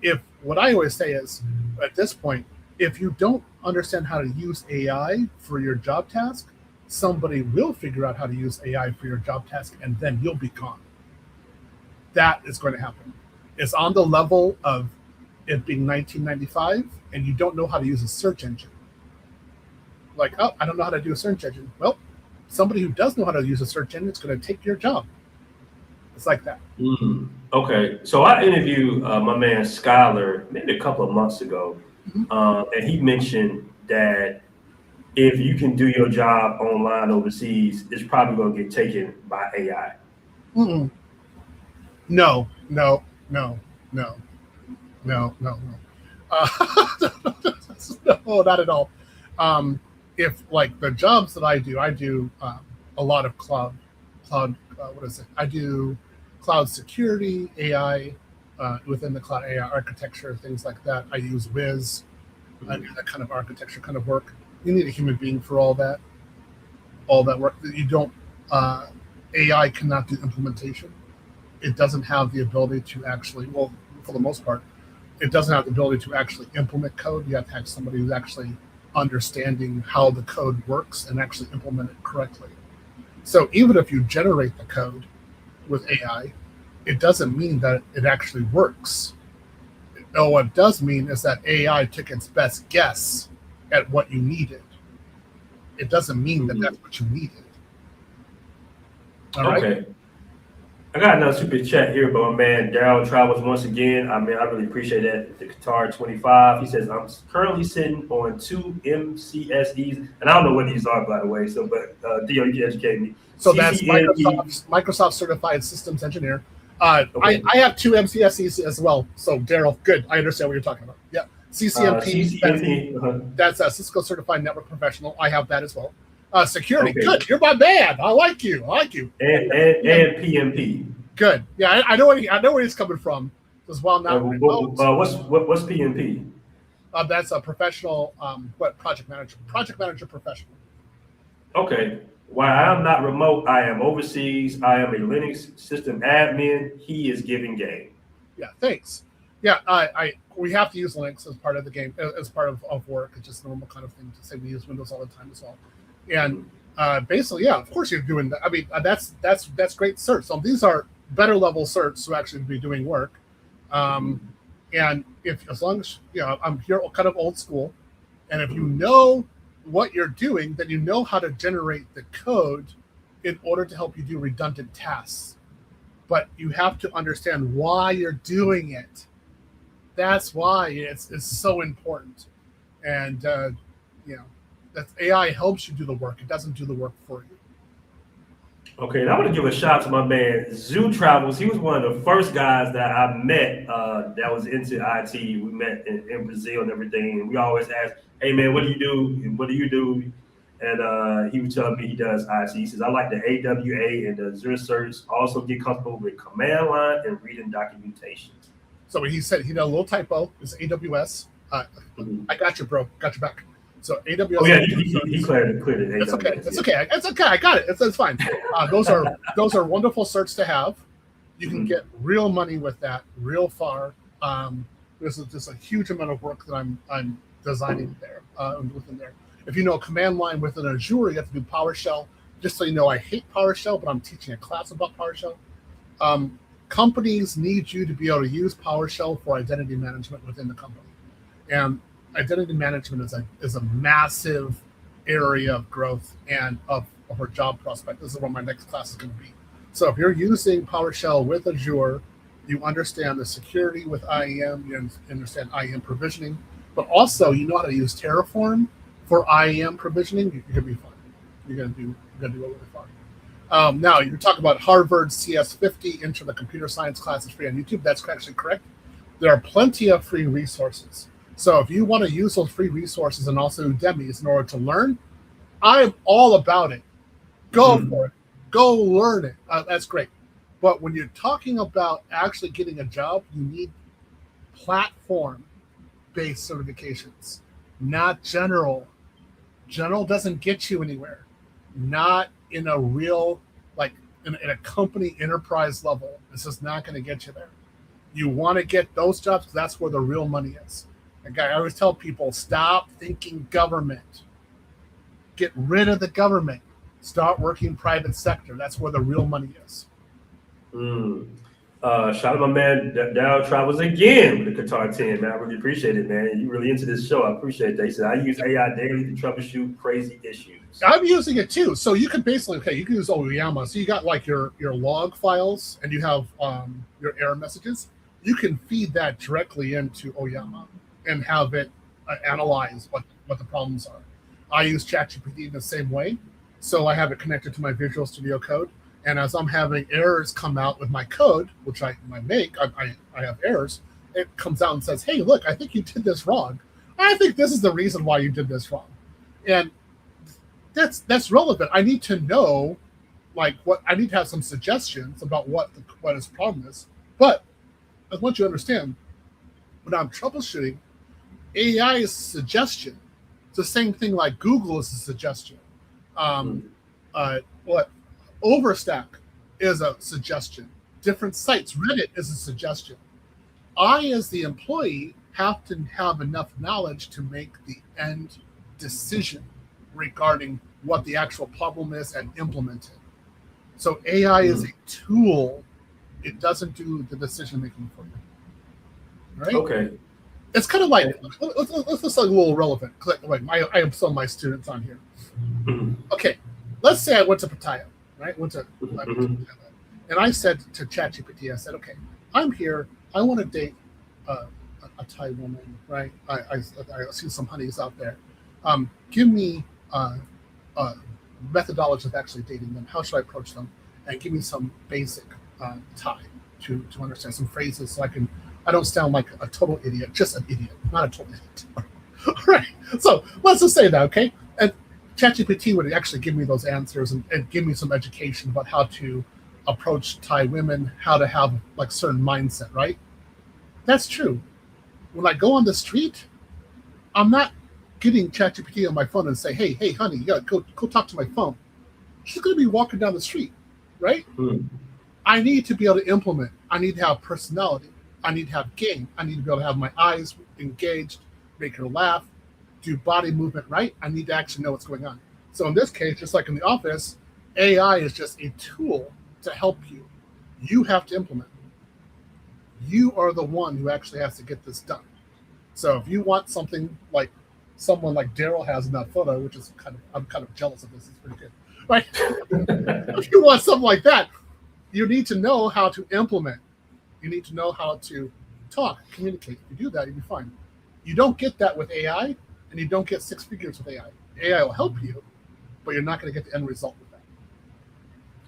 what I always say is, at this point, if you don't understand how to use AI for your job task, somebody will figure out how to use AI for your job task, and then you'll be gone. That is going to happen. It's on the level of it being 1995, and you don't know how to use a search engine. Like, oh, I don't know how to do a search engine. Well, somebody who does know how to use a search engine is going to take your job. It's like that. Okay, so I interviewed my man Skylar maybe a couple of months ago, and he mentioned that if you can do your job online overseas, it's probably going to get taken by AI. No. No, not at all. If like the jobs that I do a lot of cloud. What is it? I do cloud security, AI within the cloud AI architecture, things like that. I use Wiz. I do that kind of architecture kind of work. You need a human being for all that work. You don't. AI cannot do implementation. it doesn't have the ability to actually, well, for the most part, it doesn't have the ability to actually implement code. You have to have somebody who's actually understanding how the code works and actually implement it correctly. So even if you generate the code with AI, it doesn't mean that it actually works. What it does mean is that AI took its best guess at what you needed. It doesn't mean that that's what you needed. All right. Okay. I got another super chat here, but my man Daryl Travels once again. I mean, I really appreciate that. The Qatar 25. He says, I'm currently sitting on 2 MCSEs, and I don't know what these are, by the way. So, but Theo, you can educate me. So that's Microsoft Certified Systems Engineer. Okay. I have 2 MCSEs as well. So Daryl, good. I understand what you're talking about. Yeah. CCNP. That's a Cisco Certified Network Professional. I have that as well. Security, Okay. good. You're my man. I like you. And PMP. Good. Yeah, I know where he's coming from. As well, not remote. What's PMP? That's a professional. Project manager professional. Okay. While I am not remote, I am overseas. I am a Linux system admin. He is giving game. Yeah. Thanks. Yeah. We have to use Linux as part of the game, as part of work. It's just a normal kind of thing to say. We use Windows all the time as well. And basically, yeah, of course you're doing that. I mean, that's great certs. So these are better level certs to actually be doing work. And as long as I'm here kind of old school, and if you know what you're doing, then you know how to generate the code in order to help you do redundant tasks. But you have to understand why you're doing it. That's why it's so important. And that AI helps you do the work. It doesn't do the work for you. Okay, and I want to give a shout out to my man Zoo Travels. He was one of the first guys that I met that was into IT. We met in Brazil and everything, and we always ask, "Hey man, what do you do? And what do you do?" And he would tell me he does IT. He says, "I like the AWA and the Azure certs. Also get comfortable with command line and reading documentation." So he said he did a little typo. It's AWS. I got you, bro. Got your back. So AWS. Oh yeah, he cleared it. It's okay. It's okay. It's okay. I got it. It's fine. Those are wonderful certs to have. You can get real money with that, real far. This is just a huge amount of work that I'm designing there within there. If you know command line within Azure, you have to do PowerShell. Just so you know, I hate PowerShell, but I'm teaching a class about PowerShell. Companies need you to be able to use PowerShell for identity management within the company, and identity management is a massive area of growth and of our job prospect. This is what my next class is going to be. So if you're using PowerShell with Azure, you understand the security with IAM, you understand IAM provisioning, but also you know how to use Terraform for IAM provisioning, you're going to be fine. You're going to do really fine. Now, you're talking about Harvard CS50, Intro to Computer Science classes free on YouTube. That's actually correct. There are plenty of free resources. So if you want to use those free resources and also Udemy's in order to learn, I'm all about it. Go for it. Go learn it. That's great. But when you're talking about actually getting a job, you need platform-based certifications, not general. General doesn't get you anywhere. Not in a real, in a company enterprise level. This is not going to get you there. You want to get those jobs because that's where the real money is. I always tell people, stop thinking government. Get rid of the government. Start working private sector. That's where the real money is. Shout out my man Dow Travels again with the Qatar 10, man. I really appreciate it, man. You really into this show. I appreciate that. He said, I use AI daily to troubleshoot crazy issues. I'm using it too. So you can basically, you can use Oyama. So you got your log files and you have your error messages. You can feed that directly into Oyama and have it analyze what the problems are. I use ChatGPT in the same way. So I have it connected to my Visual Studio Code. And as I'm having errors come out with my code, which I have errors, it comes out and says, hey, look, I think you did this wrong. I think this is the reason why you did this wrong. And that's relevant. I need to know, what I need to have some suggestions about what his problem is. But I want you to understand, when I'm troubleshooting, AI is a suggestion. It's the same thing like Google is a suggestion. Overstack is a suggestion. different sites. Reddit is a suggestion. I, as the employee, have to have enough knowledge to make the end decision regarding what the actual problem is and implement it. So AI is a tool. It doesn't do the decision making for you. Right? Okay. It's kind of like, let's just a little relevant. Like I have some of my students on here. Okay, let's say I went to Pattaya, right? And I said to ChatGPT, I said, okay, I'm here. I want to date a Thai woman, right? I see some honeys out there. Give me methodology of actually dating them. How should I approach them? And give me some basic Thai to understand some phrases so I don't sound like a total idiot, just an idiot, not a total idiot. All right. So let's just say that, okay? And ChatGPT would actually give me those answers and give me some education about how to approach Thai women, how to have like certain mindset, right? That's true. When I go on the street, I'm not getting ChatGPT on my phone and say, hey, honey, you gotta go talk to my phone. She's gonna be walking down the street, right? I need to be able to implement. I need to have personality. I need to have game. I need to be able to have my eyes engaged, make her laugh, do body movement, right? I need to actually know what's going on. So in this case, just like in the office, AI is just a tool to help you. You have to implement. You are the one who actually has to get this done. So if you want something like someone like Daryl has in that photo, which is I'm kind of jealous of this. It's pretty good, right? If you want something like that, you need to know how to implement. You need to know how to talk, communicate. If you do that, you'll be fine. You don't get that with AI, and you don't get six figures with AI. AI will help you, but you're not going to get the end result with that.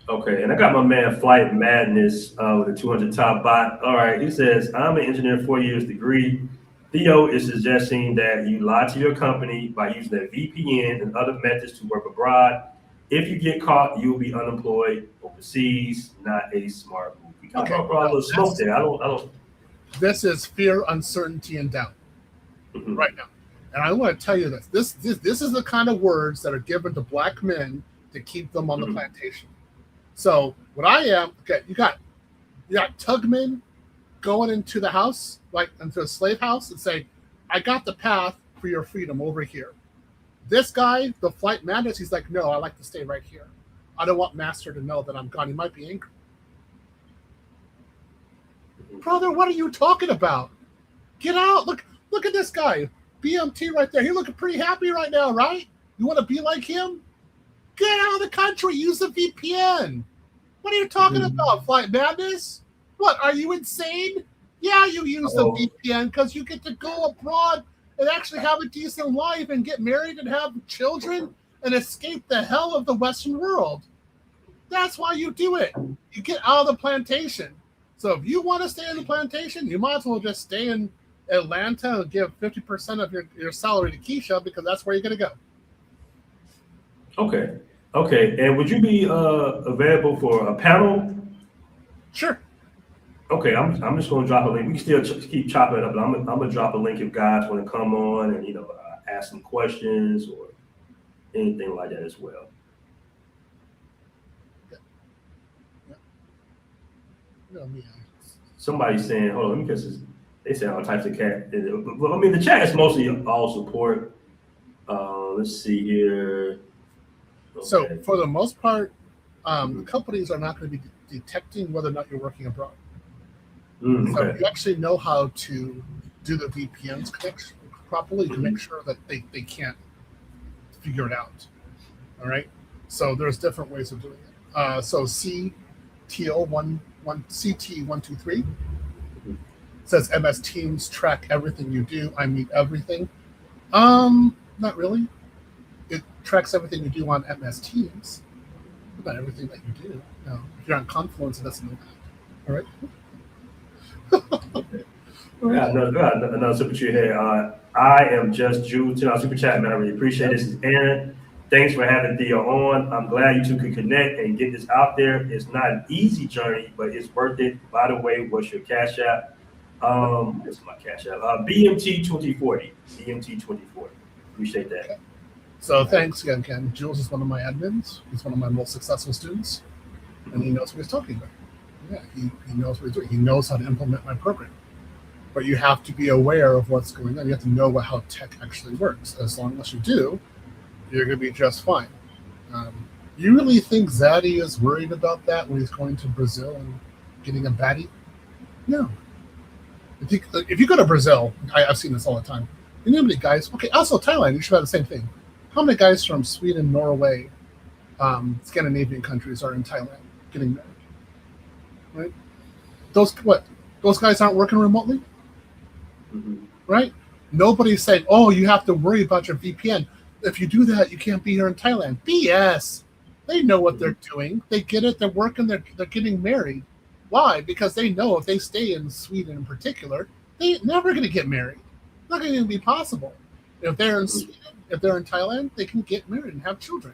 Okay, and I got my man Flight Madness with a 200 top bot. All right, he says, I'm an engineer, 4 years degree. Theo is suggesting that you lie to your company by using a VPN and other methods to work abroad. If you get caught, you'll be unemployed overseas. Not a smart move. We got a little smoke there. I don't. This is fear, uncertainty, and doubt right now. And I want to tell you this. This is the kind of words that are given to black men to keep them on the plantation. So what I am, okay, you got tugmen going into the house, like into a slave house, and say, I got the path for your freedom over here. This guy, the Flight Madness, he's like, no, I like to stay right here. I don't want master to know that I'm gone. He might be angry. Brother, what are you talking about? Get out. Look at this guy. BMT right there. He's looking pretty happy right now, right? You want to be like him? Get out of the country. Use the VPN. What are you talking about, Flight Madness? What, are you insane? Yeah, you use the VPN because you get to go abroad and actually have a decent life and get married and have children and escape the hell of the Western world. That's why you do it. You get out of the plantation. So if you want to stay in the plantation, you might as well just stay in Atlanta and give 50% of your salary to Keisha because that's where you're going to go. Okay. And would you be available for a panel? Sure. Okay, I'm just going to drop a link. We can still keep chopping it up, but I'm going to drop a link if guys want to come on and, ask some questions or anything like that as well. No, me. Somebody's saying, hold on, let me guess this. They say all types of cat. Well, I mean, the chat is mostly all support. Let's see here. Okay. So for the most part, the companies are not going to be detecting whether or not you're working abroad. So if you actually know how to do the VPNs connection properly, you can make sure that they can't figure it out. All right. So there's different ways of doing it. So CT123 says MS Teams track everything you do. I mean everything. Not really. It tracks everything you do on MS Teams, but not everything that you do. No, if you're on Confluence, it doesn't know that. All right. Another super chat here. I am just Jude. Super chat, man. I really appreciate it. This is Aaron. Thanks for having Theo on. I'm glad you two could connect and get this out there. It's not an easy journey, but it's worth it. By the way, what's your cash app? This is my cash app. BMT 2040. BMT 2040. Appreciate that. Okay. So thanks again, Ken. Jules is one of my admins. He's one of my most successful students, and he knows what he's talking about. Yeah, he knows what he's doing. He knows how to implement my program. But you have to be aware of what's going on. You have to know how tech actually works. As long as you do, you're going to be just fine. You really think Zaddy is worried about that when he's going to Brazil and getting a baddie? No. If you go to Brazil, I've seen this all the time. You know how many guys? Okay, also Thailand. You should have the same thing. How many guys from Sweden, Norway, Scandinavian countries are in Thailand getting married? Right? Those guys aren't working remotely, right? Nobody's saying, "Oh, you have to worry about your VPN. If you do that, you can't be here in Thailand." BS. They know what they're doing. They get it. They're working. They're getting married. Why? Because they know if they stay in Sweden in particular, they're never going to get married. It's not going to be possible. If they're in Sweden, if they're in Thailand, they can get married and have children.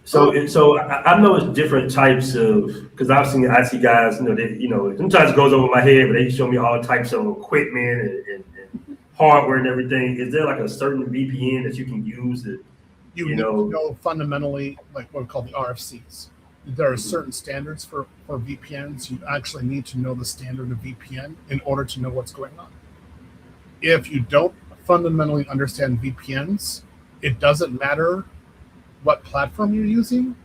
So I know it's different types of, because I see guys, sometimes it goes over my head, but they show me all types of equipment and hardware and everything. Is there like a certain VPN that you can use that you need to know fundamentally, like what we call the RFCs. There are certain standards for VPNs. You actually need to know the standard of VPN in order to know what's going on. If you don't fundamentally understand VPNs, it doesn't matter what platform you're using.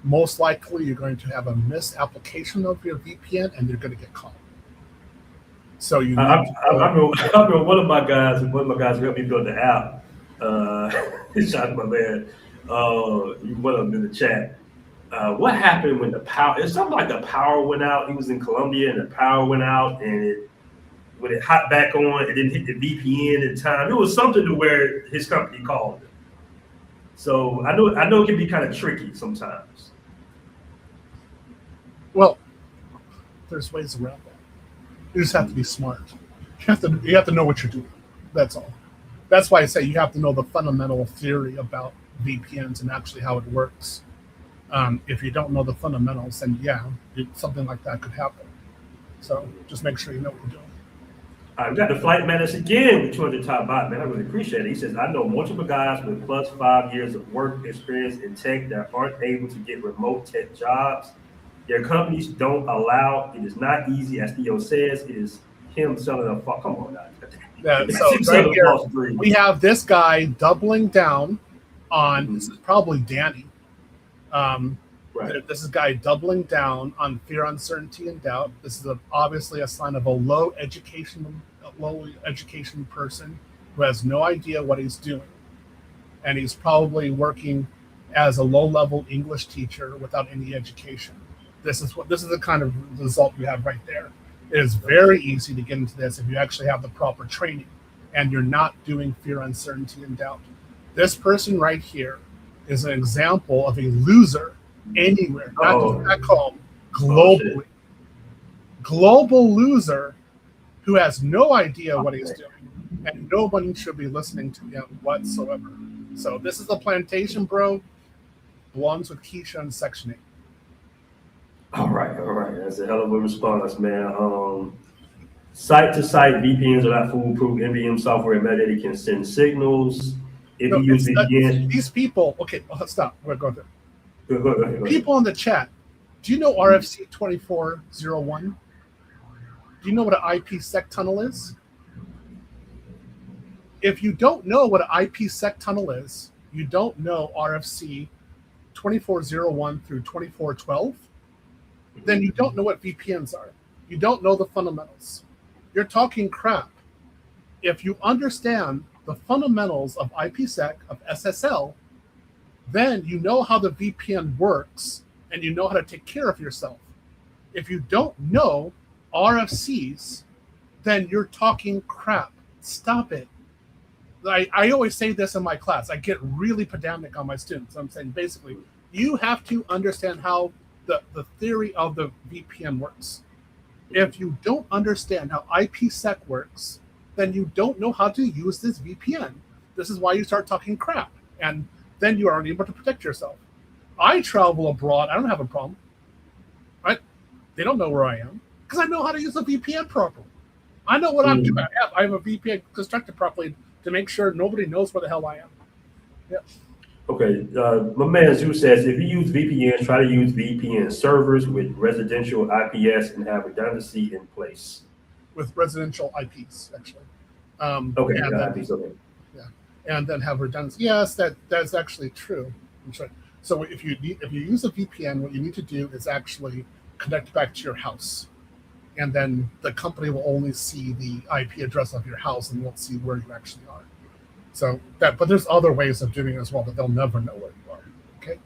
Most likely you're going to have a misapplication of your VPN and you're going to get caught. So you need I remember one of my guys who helped me build the app. Shout out to my man. You put him in the chat. What happened when the power? It's something like the power went out. He was in Colombia and the power went out, and when it hopped back on, it didn't hit the VPN in time. It was something to where his company called him. So I know it can be kind of tricky sometimes. Well, there's ways around that. You just have to be smart. You have to know what you're doing. That's all. That's why I say you have to know the fundamental theory about VPNs and actually how it works. If you don't know the fundamentals, then something like that could happen. So just make sure you know what you're doing. I've got the flight manager again with 200 top bot, man. I really appreciate it. He says, I know multiple guys with plus 5 years of work experience in tech that aren't able to get remote tech jobs. Their companies don't allow. It is not easy, as Theo says. It is him selling a fuck. Come on, guys. Yeah, so right here, we have this guy doubling down on, this is probably Danny. Right. This is a guy doubling down on fear, uncertainty, and doubt. This is obviously a sign of a low education person who has no idea what he's doing. And he's probably working as a low-level English teacher without any education. This is the kind of result you have right there. It is very easy to get into this if you actually have the proper training and you're not doing fear, uncertainty, and doubt. This person right here is an example of a loser anywhere, not just back home, globally. Global loser who has no idea what he's doing, and nobody should be listening to him whatsoever. So this is a plantation, bro. Belongs with Keisha in Section 8. All right. That's a hell of a response, man. Site-to-site VPNs are not foolproof. NVM software metadata can send signals. If you use VPN, these people. Okay, stop. We're going there. Go ahead. People in the chat, do you know RFC 2401? Do you know what an IPSec tunnel is? If you don't know what an IPSec tunnel is, you don't know RFC 2401 through 2412, then you don't know what VPNs are. You don't know the fundamentals. You're talking crap. If you understand the fundamentals of IPSec, of SSL, then you know how the VPN works and you know how to take care of yourself. If you don't know RFCs, then you're talking crap. Stop it. I always say this in my class. I get really pedantic on my students. I'm saying basically, you have to understand how the theory of the VPN works. If you don't understand how IPSec works, then you don't know how to use this VPN. This is why you start talking crap. And then you aren't able to protect yourself. I travel abroad. I don't have a problem. Right? They don't know where I am because I know how to use a VPN properly. I know what I'm doing. I have a VPN constructed properly to make sure nobody knows where the hell I am. Yeah. Okay, my man Zeus says if you use VPNs, try to use VPN servers with residential IPS and have redundancy in place. with residential IPs actually. Okay, And then IPs, okay. yeah, and then have redundancy. Yes, that's actually true. I'm sorry. So if you use a VPN, what you need to do is actually connect back to your house, and then the company will only see the IP address of your house and won't see where you actually are. So that, but there's other ways of doing it as well, but they'll never know where you are. Okay.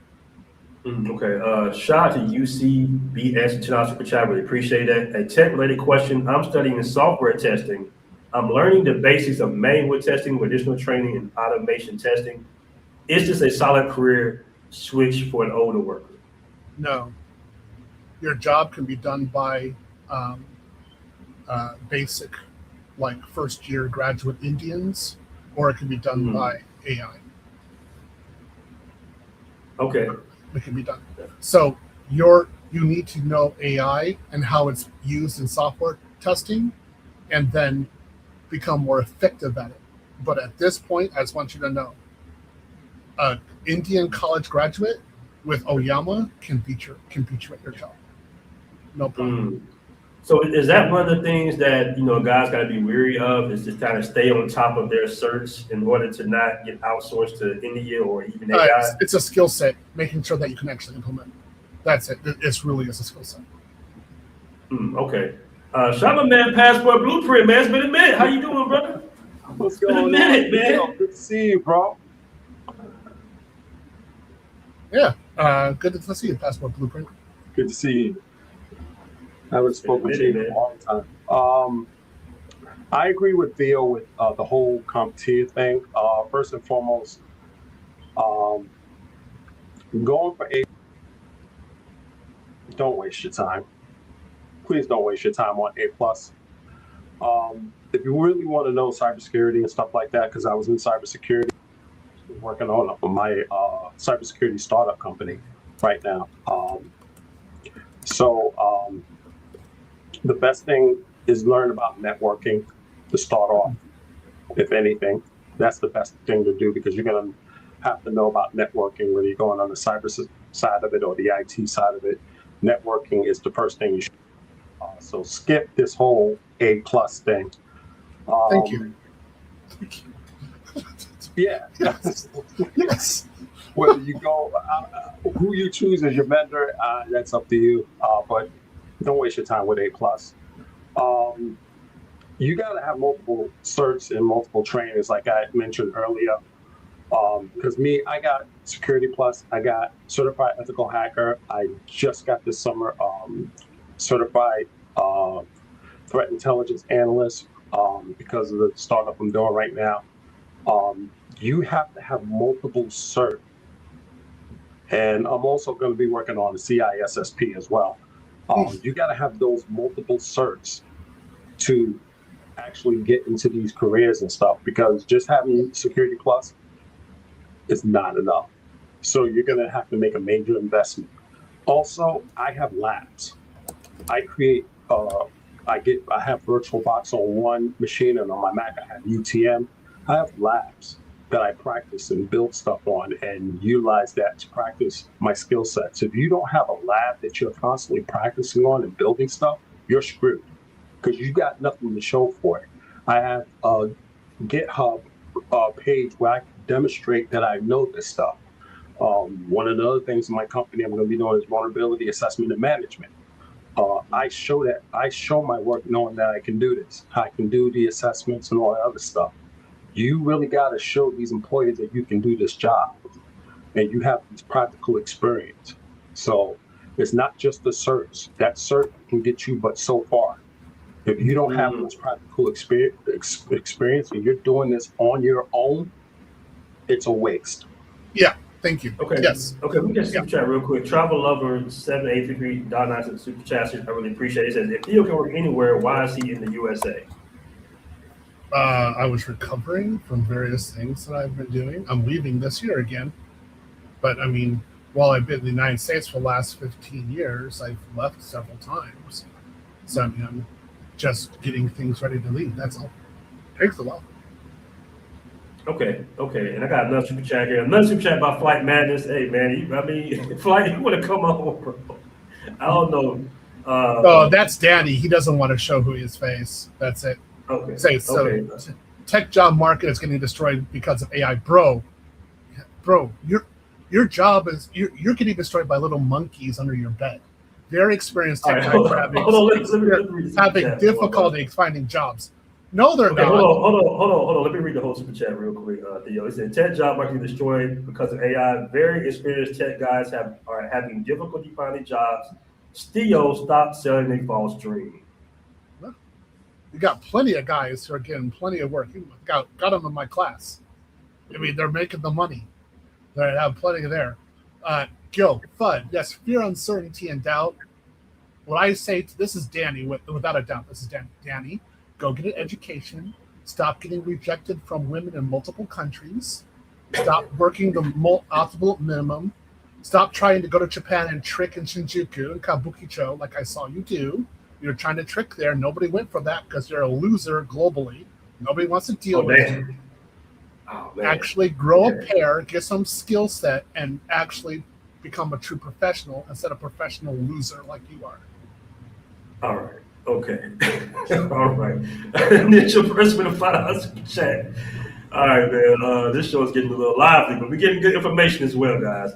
Okay, shout out to UCBS $2 super chat. Really appreciate that. A tech related question. I'm studying software testing. I'm learning the basics of manual testing with additional training in automation testing. Is this a solid career switch for an older worker? No, your job can be done by um, basic, like first year graduate Indians, or it can be done by AI. Okay. It can be done. So you need to know AI and how it's used in software testing, and then become more effective at it. But at this point, I just want you to know, an Indian college graduate with Oyama can beat you at your job. No problem. So is that one of the things that guys got to be weary of? Is to kind of stay on top of their search in order to not get outsourced to India or even AI? It's a skill set, making sure that you can actually implement. That's it. It's really is a skill set. Okay. Shout out my man Passport Blueprint, man. It's been a minute. How you doing, brother? What's Been a going minute, on? man. Yo, good to see you, bro. Yeah. Good to see you, Passport Blueprint. Good to see you. I haven't spoken to you in a long time. I agree with Theo with the whole CompTIA thing. First and foremost, going for A, don't waste your time. Please don't waste your time on A+. If you really want to know cybersecurity and stuff like that, because I was in cybersecurity, working on my cybersecurity startup company right now. The best thing is learn about networking to start off. If anything, that's the best thing to do, because you're going to have to know about networking, whether you're going on the cyber side of it or the IT side of it. Networking is the first thing you should. So skip this whole A+ thing. Thank you. Yeah. Yes. Whether you go, who you choose as your vendor, that's up to you. But don't waste your time with A+. You got to have multiple certs and multiple trainings, like I mentioned earlier. Because I got Security Plus, I got Certified Ethical Hacker. I just got this summer Certified Threat Intelligence Analyst because of the startup I'm doing right now. You have to have multiple certs. And I'm also going to be working on the CISSP as well. You got to have those multiple certs to actually get into these careers and stuff, because just having Security Plus is not enough. So you're going to have to make a major investment. Also, I have labs. I create, I have VirtualBox on one machine, and on my Mac I have UTM. I have labs that I practice and build stuff on and utilize that to practice my skill sets. If you don't have a lab that you're constantly practicing on and building stuff, you're screwed, because you got nothing to show for it. I have a GitHub page where I can demonstrate that I know this stuff. One of the other things in my company I'm going to be doing is vulnerability assessment and management. I show my work knowing that I can do this. I can do the assessments and all that other stuff. You really got to show these employees that you can do this job and you have this practical experience. So it's not just the certs. That cert can get you but so far. If you don't have this practical experience and you're doing this on your own, it's a waste. Yeah. Thank you. Okay. Yes. Okay, we get super chat real quick. Travel Lover 7833.9 to the super chat. I really appreciate it. It says, if Theo can work anywhere, why is he in the USA? I was recovering from various things that I've been doing. I'm leaving this year again. But I mean, while I've been in the United States for the last 15 years, I've left several times. So I mean, I'm just getting things ready to leave. That's all. Takes a while. Okay, and I got another super chat here. Another super chat about Flight Madness. Hey, man, Flight, you want to come on, bro? I don't know. Oh, that's Danny. He doesn't want to show who his face. That's it. Okay, Say so. okay. Tech job market is getting destroyed because of AI, bro. Your job is you're getting destroyed by little monkeys under your bed. Very experienced tech guys are having difficulty finding jobs. No, they're Okay, not. hold on. Let me read the whole super chat real quick, Theo. It said tech job market destroyed because of AI. Very experienced tech guys are having difficulty finding jobs. Still, stop selling a false dream. You got plenty of guys who are getting plenty of work. You got them in my class. I mean, they're making the money. They have plenty there. Gil, FUD, yes, fear, uncertainty, and doubt. What I say, this is Danny, without a doubt, this is Danny. Go get an education. Stop getting rejected from women in multiple countries. Stop working the optimal minimum. Stop trying to go to Japan and trick in Shinjuku and Kabukicho like I saw you do. You're trying to trick there. Nobody went for that because you're a loser globally. Nobody wants to deal with it. Actually grow a pair, get some skill set, and actually become a true professional instead of a professional loser like you are. All right. Okay. All right. Ninja first with a $5 chat. All right, man. This show is getting a little lively, but we're getting good information as well, guys.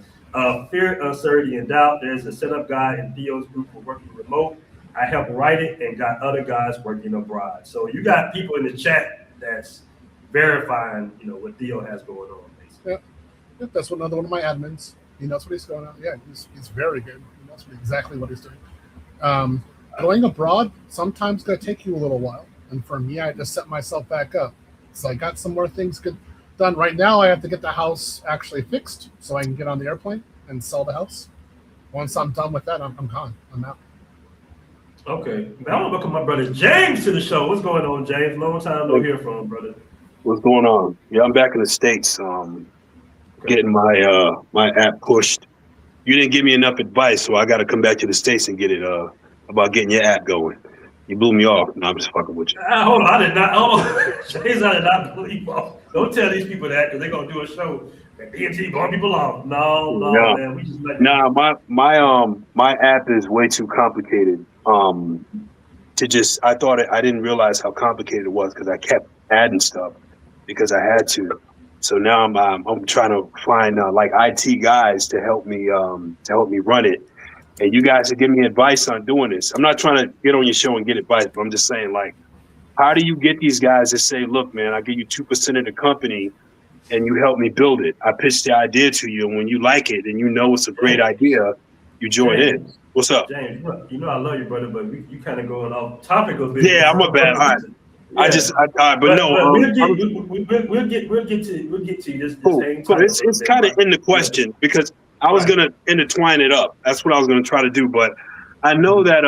Fear, uncertainty, and doubt. There's a setup guy in Theo's group for working remote. I helped write it and got other guys working abroad. So you got people in the chat that's verifying, what Theo has going on. Basically. Yeah, that's another one of my admins. He knows what he's going on. Yeah, he's very good. He knows exactly what he's doing. Going abroad sometimes going to take you a little while, and for me, I just set myself back up. So I got some more things done. Right now, I have to get the house actually fixed so I can get on the airplane and sell the house. Once I'm done with that, I'm gone. I'm out. Okay. Now I want to welcome my brother James to the show. What's going on, James? Long time no hear from him, brother. What's going on? Yeah, I'm back in the States. Getting my my app pushed. You didn't give me enough advice, so I got to come back to the States and get it about getting your app going. You blew me off. No, I'm just fucking with you. Hold on, I did not. Hold on, James, I did not believe off. Don't tell these people that because they're gonna do a show. DNT blowing people off. No, man. We just my app is way too complicated. I didn't realize how complicated it was because I kept adding stuff because I had to. So now I'm trying to find like IT guys to help me run it. And you guys are giving me advice on doing this. I'm not trying to get on your show and get advice, but I'm just saying, like, how do you get these guys to say, look, man, I'll give you 2% of the company and you help me build it. I pitched the idea to you, and when you like it and you know it's a great idea, you join in. What's up? James, I love you, brother, but you kind of going off topic a bit. Yeah, I'm a bad. All right. Yeah. We'll get to this. Cool. It's kind of in the question because I was gonna intertwine it up. That's what I was gonna try to do, but I know that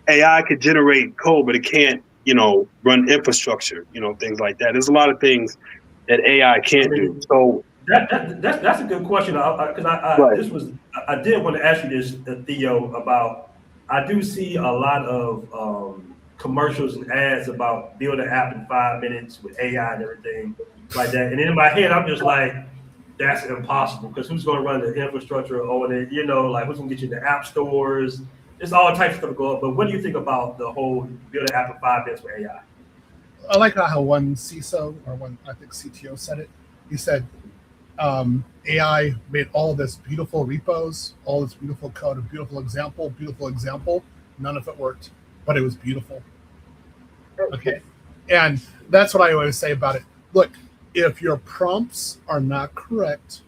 AI could generate code, but it can't, run infrastructure, things like that. There's a lot of things that AI can't do. So that's a good question because I did want to ask you this, Theo, about I do see a lot of commercials and ads about build an app in 5 minutes with AI and everything like that. And in my head, I'm just like, that's impossible because who's going to run the infrastructure on it? Like who's going to get you in the app stores? There's all types of stuff going on. But what do you think about the whole build an app in 5 minutes with AI? I like how one CISO or one, I think CTO said it. He said AI made all this beautiful repos, all this beautiful code, a beautiful example. None of it worked, but it was beautiful. Okay. And that's what I always say about it. Look, if your prompts are not correct,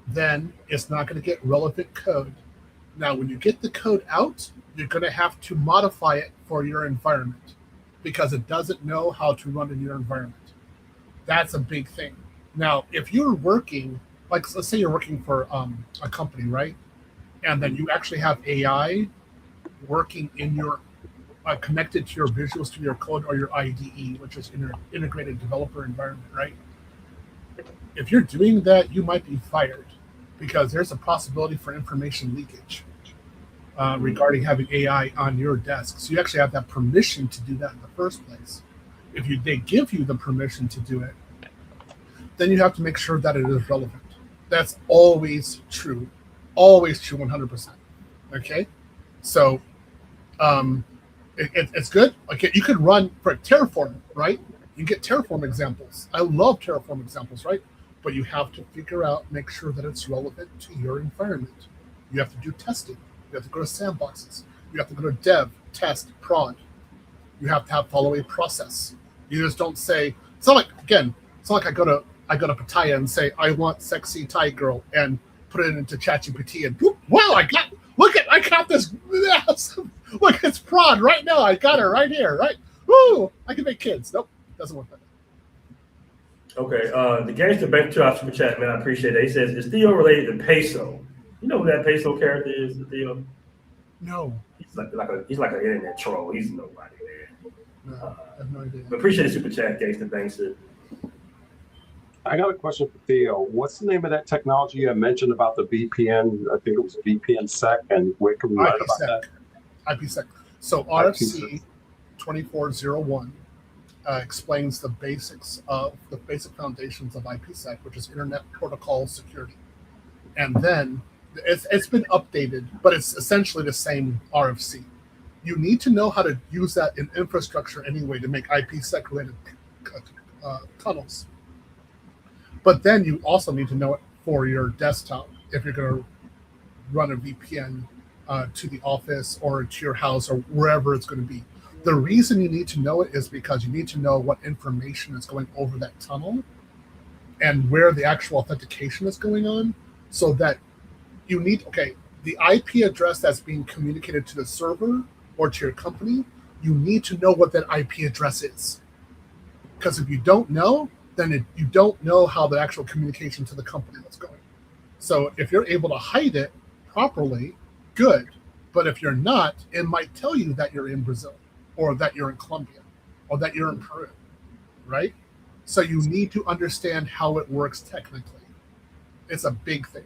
then it's not going to get relevant code. Now, when you get the code out, you're going to have to modify it for your environment because it doesn't know how to run in your environment. That's a big thing. Now, if you're working, like let's say you're working for a company, right? And then you actually have AI working in your connected to your Visual Studio Code or your IDE, which is integrated developer environment, right? If you're doing that, you might be fired because there's a possibility for information leakage regarding having AI on your desk. So you actually have that permission to do that in the first place. If they give you the permission to do it, then you have to make sure that it is relevant. That's always true 100%. Okay, so it's good. Okay, you could run for Terraform, right? You get Terraform examples. I love Terraform examples, right? But you have to figure out, make sure that it's relevant to your environment. You have to do testing. You have to go to sandboxes. You have to go to dev, test, prod. You have to follow a process. You just don't say, it's not like I go to Pattaya and say, I want sexy Thai girl, and put it into ChatGPT and whoop, wow, I got this. Look, it's prod right now. I got her right here, right? Woo! I can make kids. Nope, doesn't work like that. Okay, the gangster bank to our super chat, man. I appreciate it. He says, is Theo related to Peso? You know who that Peso character is, Theo? No. He's like an internet troll. He's nobody, man. No, I have no idea. But appreciate the super chat, gangster gangster. I got a question for Theo. What's the name of that technology you mentioned about the VPN? I think it was VPN sec, and where can we learn about that? IPSec. So RFC 2401 explains the basic foundations of IPSec, which is Internet Protocol Security. And then it's been updated, but it's essentially the same RFC. You need to know how to use that in infrastructure anyway to make IPSec related tunnels. But then you also need to know it for your desktop if you're going to run a VPN to the office or to your house or wherever it's going to be. The reason you need to know it is because you need to know what information is going over that tunnel and where the actual authentication is going on, so that you need, the IP address that's being communicated to the server or to your company, you need to know what that IP address is. Because if you don't know, then you don't know how the actual communication to the company is going. So if you're able to hide it properly, good. But if you're not, it might tell you that you're in Brazil, or that you're in Colombia, or that you're in Peru, right? So you need to understand how it works technically. It's a big thing.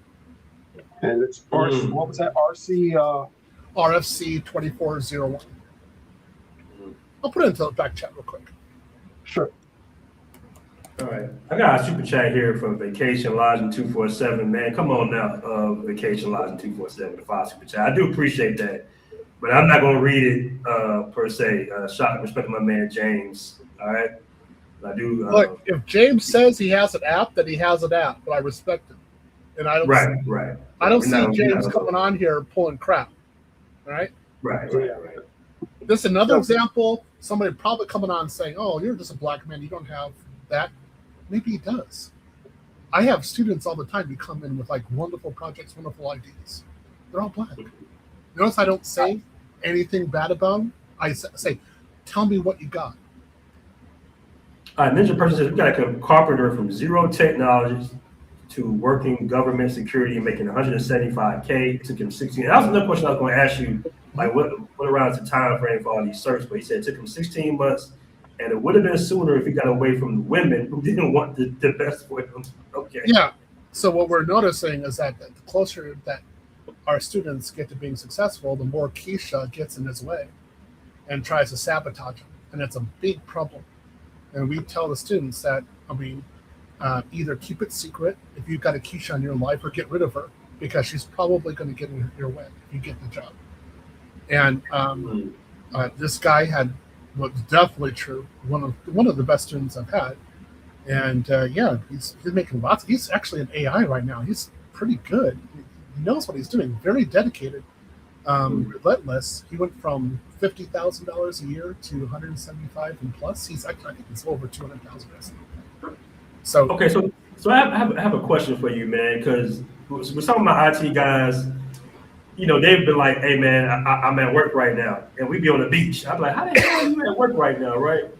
And it's RC, what was that? RC? RFC 2401. I'll put it into the back chat real quick. Sure. All right, I got a super chat here from Vacation Lodging 247. Man, come on now, Vacation Lodging 247, the 5 super chat. I do appreciate that, but I'm not going to read it per se. Shout respect to my man James. All right, I do. Look, if James says he has an app, then he has an app, but I respect him, and I don't. Right. I don't see James coming on here pulling crap. All right. Right. This is another example. Somebody probably coming on saying, "Oh, you're just a black man. You don't have that." Maybe he does. I have students all the time who come in with like wonderful projects, wonderful ideas. They're all black. Notice I don't say anything bad about them. I say, tell me what you got. Ninja Person says, we got a carpenter from zero technologies to working government security and making 175K. It took him 16. That was another question I was going to ask you. Like, what around the time frame for all these certs? But he said it took him 16 months. And it would have been sooner if he got away from the women who didn't want the best for him. Okay. Yeah. So what we're noticing is that the closer that our students get to being successful, the more Keisha gets in his way and tries to sabotage him. And it's a big problem. And we tell the students that, either keep it secret if you've got a Keisha in your life, or get rid of her, because she's probably going to get in your way if you get the job. And this guy was definitely true. One of the best students I've had, and he's making lots. He's actually an AI right now. He's pretty good. He knows what he's doing. Very dedicated, relentless. He went from $50,000 a year to 175 and plus. I think it's over 200,000. So okay, so I have a question for you, man, because with some of my IT guys, they've been like, hey, man, I'm at work right now. And we be on the beach. I'm like, how the hell are you at work right now, right?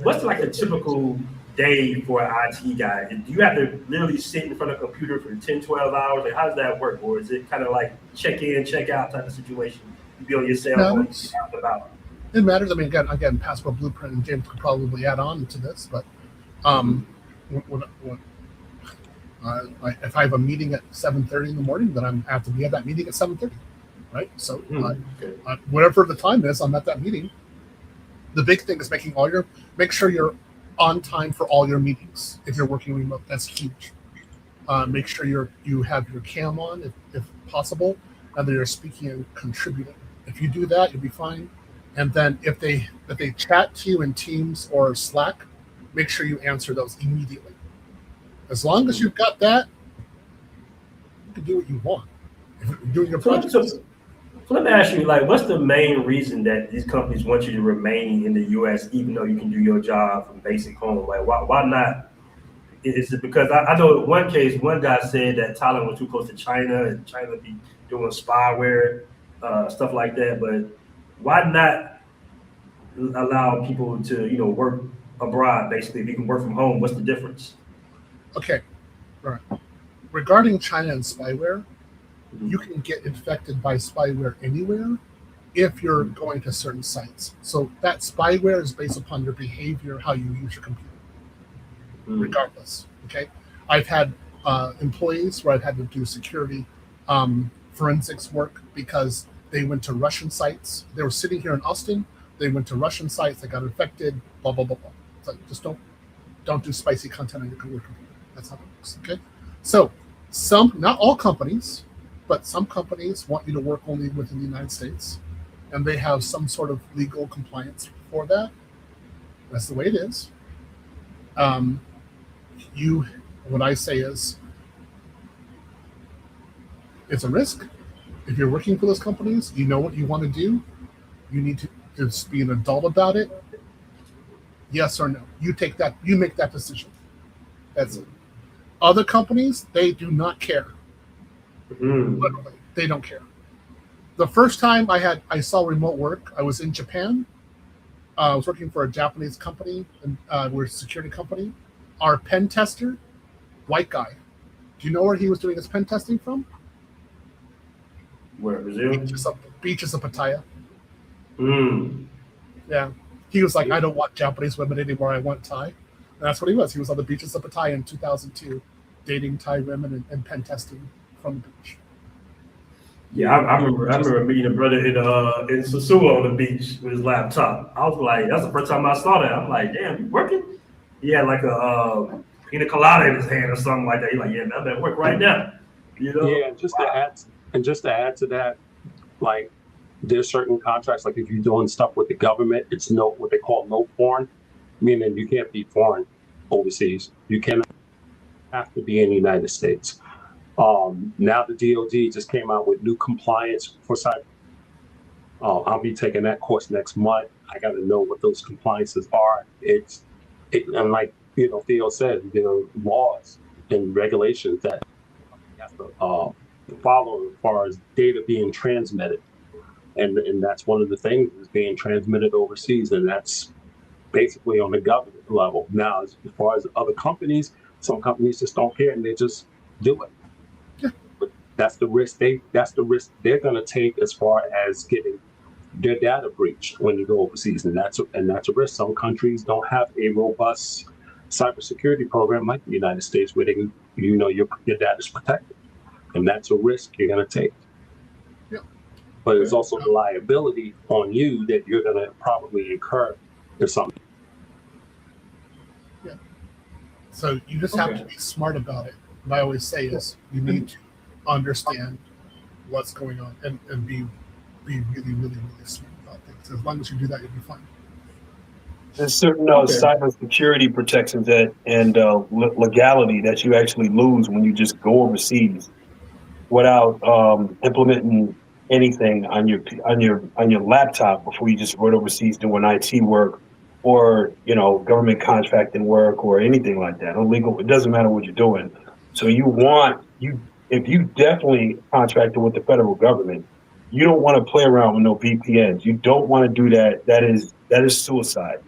What's like a typical day for an IT guy? Do you have to literally sit in front of a computer for 10, 12 hours? Like, how does that work? Or is it kind of like check in, check out type of situation? You be on your cell phone, out about? It matters. I mean, again, Passport Blueprint, and James could probably add on to this, but if I have a meeting at 7:30 in the morning, then I have to be at that meeting at 7:30, right? So whatever the time is, I'm at that meeting. The big thing is make sure you're on time for all your meetings. If you're working remote, that's huge. Make sure you have your cam on if possible, and that you're speaking and contributing. If you do that, you'll be fine. And then if they chat to you in Teams or Slack, make sure you answer those immediately. As long as you've got that, you can do what you want. If you're doing your project. So let me ask you, like, what's the main reason that these companies want you to remain in the U.S. even though you can do your job from basic home? Like, why not? Is it because I know in one case, one guy said that Thailand was too close to China and China be doing spyware, stuff like that. But why not allow people to, work abroad, basically? If you can work from home, what's the difference? Okay, all right. Regarding China and spyware, you can get infected by spyware anywhere if you're going to certain sites. So that spyware is based upon your behavior, how you use your computer, regardless. Okay, I've had employees where I've had to do security forensics work because they went to Russian sites. They were sitting here in Austin. They went to Russian sites. They got infected. Blah blah blah blah. So just don't do spicy content on your computer. That's how it works. Okay, so not all companies, but some companies want you to work only within the United States, and they have some sort of legal compliance for that. That's the way it is. What I say is, it's a risk. If you're working for those companies, you know what you want to do. You need to just be an adult about it. Yes or no. You make that decision. That's it. Other companies, they do not care. Literally, they don't care. The first time I saw remote work, I was in Japan. I was working for a Japanese company, and we're a security company. Our pen tester, white guy. Do you know where he was doing his pen testing from? Where, Brazil? Beaches of Pattaya. Mm. Yeah. He was like, I don't want Japanese women anymore. I want Thai. And that's what he was. He was on the beaches of Pattaya in 2002, dating Thai women and pen testing from the beach. Yeah, I remember meeting a brother in Sasua on the beach with his laptop. I was like, that's the first time I saw that. I'm like, damn, you working? He had like a pina colada in his hand or something like that. He's like, yeah, man, I'm at work right now. Yeah, just to add to that, like there's certain contracts, like if you're doing stuff with the government, it's what they call no foreign, meaning you can't be foreign overseas. You cannot have to be in the United States. Now the DOD just came out with new compliance for cyber. I'll be taking that course next month. I got to know what those compliances are. And like Theo said, laws and regulations that you have to follow as far as data being transmitted, and that's one of the things is being transmitted overseas, and that's basically on the government level. Now, as far as other companies, some companies just don't care and they just do it. Yeah. But that's the risk they're going to take as far as getting their data breached when you go overseas, and that's a risk. Some countries don't have a robust cybersecurity program like the United States, where they can, your data is protected, and that's a risk you're going to take. Yeah. But it's also the liability on you that you're going to probably incur or something. Yeah. So you just have to be smart about it. What I always say is you need to understand what's going on and be really, really, really smart about things. As long as you do that, you'll be fine. There's certain cybersecurity protections and legality that you actually lose when you just go overseas without implementing anything on your laptop before you just run overseas doing IT work or government contracting work or anything like that. Illegal. It doesn't matter what you're doing. So if you definitely contracted with the federal government, you don't want to play around with no VPNs. You don't want to do that. That is suicide.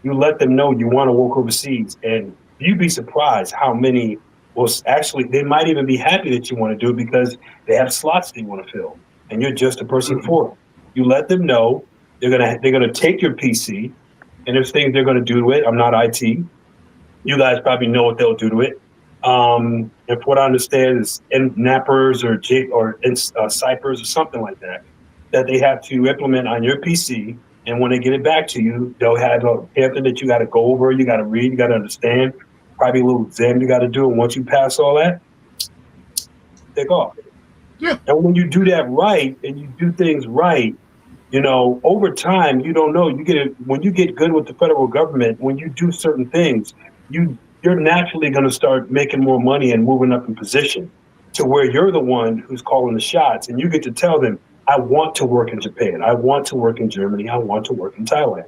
You let them know you want to work overseas, and you'd be surprised how many they might even be happy that you want to do it because they have slots they want to fill, and you're just a person for it. You let them know they're gonna take your PC, and there's things they're gonna do to it. I'm not IT. You guys probably know what they'll do to it. And from what I understand is nappers or ciphers or something like that they have to implement on your PC And when they get it back to you, they'll have something that you got to go over, you got to read, you got to understand, probably a little exam you got to do. And once you pass all that, take off. Yeah. And when you do that right and you do things right, over time, you don't know. When you get good with the federal government, when you do certain things, you're naturally going to start making more money and moving up in position to where you're the one who's calling the shots, and you get to tell them, I want to work in Japan. I want to work in Germany. I want to work in Thailand.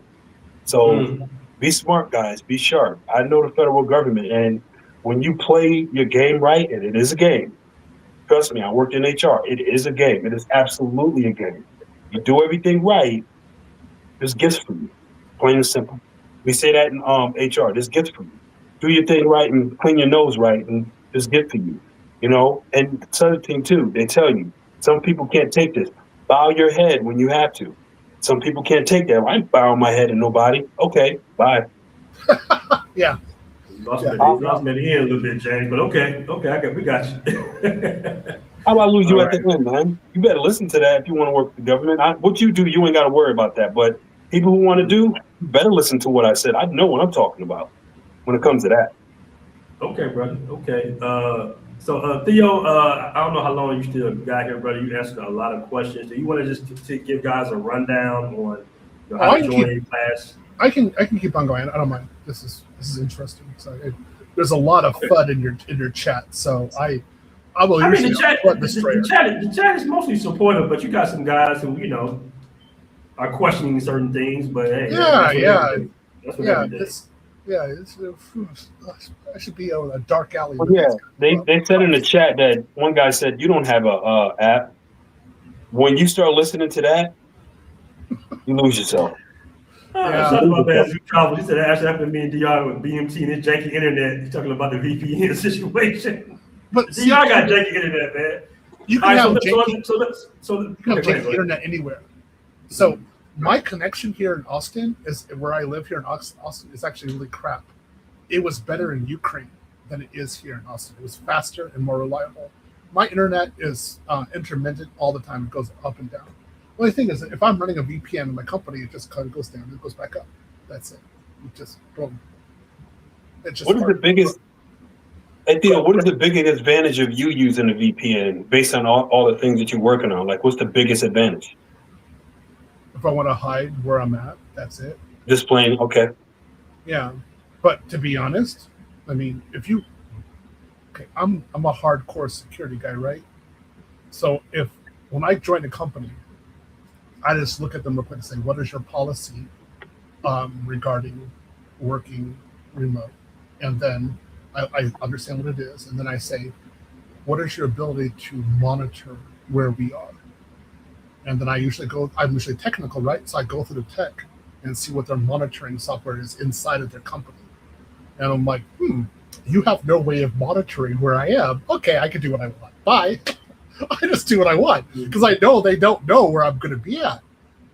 So be smart, guys. Be sharp. I know the federal government, and when you play your game right, and it is a game, trust me, I worked in HR. It is a game. It is absolutely a game. You do everything right, there's gifts for you. Plain and simple. We say that in HR. There's gifts for you. Do your thing right and clean your nose right, and there's gift for you. And it's another thing too. They tell you some people can't take this. Bow your head when you have to. Some people can't take that. I ain't bowing my head to nobody. Okay, bye. Yeah. Lost me at the end a little bit, James, but okay, we got you. How about I lose you All at the end, man? You better listen to that if you want to work for the government. What you do, you ain't got to worry about that. But people who want to do, you better listen to what I said. I know what I'm talking about when it comes to that. Okay, brother. Okay. So Theo, I don't know how long you still got here, brother. You answered a lot of questions. Do you want to just to give guys a rundown on how to join your class? I can keep on going. I don't mind. This is interesting. So there's a lot of FUD in your chat. So I will. I mean, the chat is mostly supportive, but you got some guys who are questioning certain things. But hey, that's I should be on a dark alley. Well, yeah, they said in the chat that one guy said you don't have a app. When you start listening to that, you lose yourself. Talking about that as you travel. He said actually happened to me and DR with BMT and his janky internet. He's talking about the VPN situation. But DR got janky internet, man. You can have janky internet anywhere. So my connection here in Austin is where I live here in Austin is actually really crap. It was better in Ukraine than it is here in Austin. It was faster and more reliable. My internet is intermittent all the time. It goes up and down. The only thing is that if I'm running a VPN in my company, it just kind of goes down and it goes back up. That's it. It just boom. What is the biggest advantage of you using a VPN based on all the things that you're working on? Like, what's the biggest advantage? If I want to hide where I'm at, that's it. Just plain, okay. Yeah. But to be honest, I mean, I'm a hardcore security guy, right? So when I join a company, I just look at them real quick and say, what is your policy regarding working remote? And then I understand what it is. And then I say, what is your ability to monitor where we are? And then I'm usually technical, right? So I go through the tech and see what their monitoring software is inside of their company. And I'm like, you have no way of monitoring where I am. Okay, I can do what I want. Bye. I just do what I want because I know they don't know where I'm going to be at.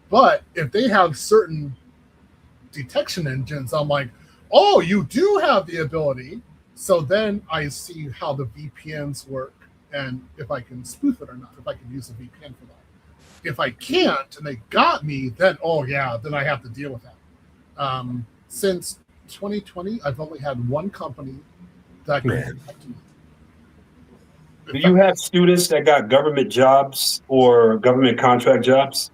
But if they have certain detection engines, I'm like, oh, you do have the ability. So then I see how the VPNs work and if I can spoof it or not, if I can use a VPN for that. If I can't and they got me, then then I have to deal with that. Since 2020, I've only had one company that could detect me. Do you have students that got government jobs or government contract jobs?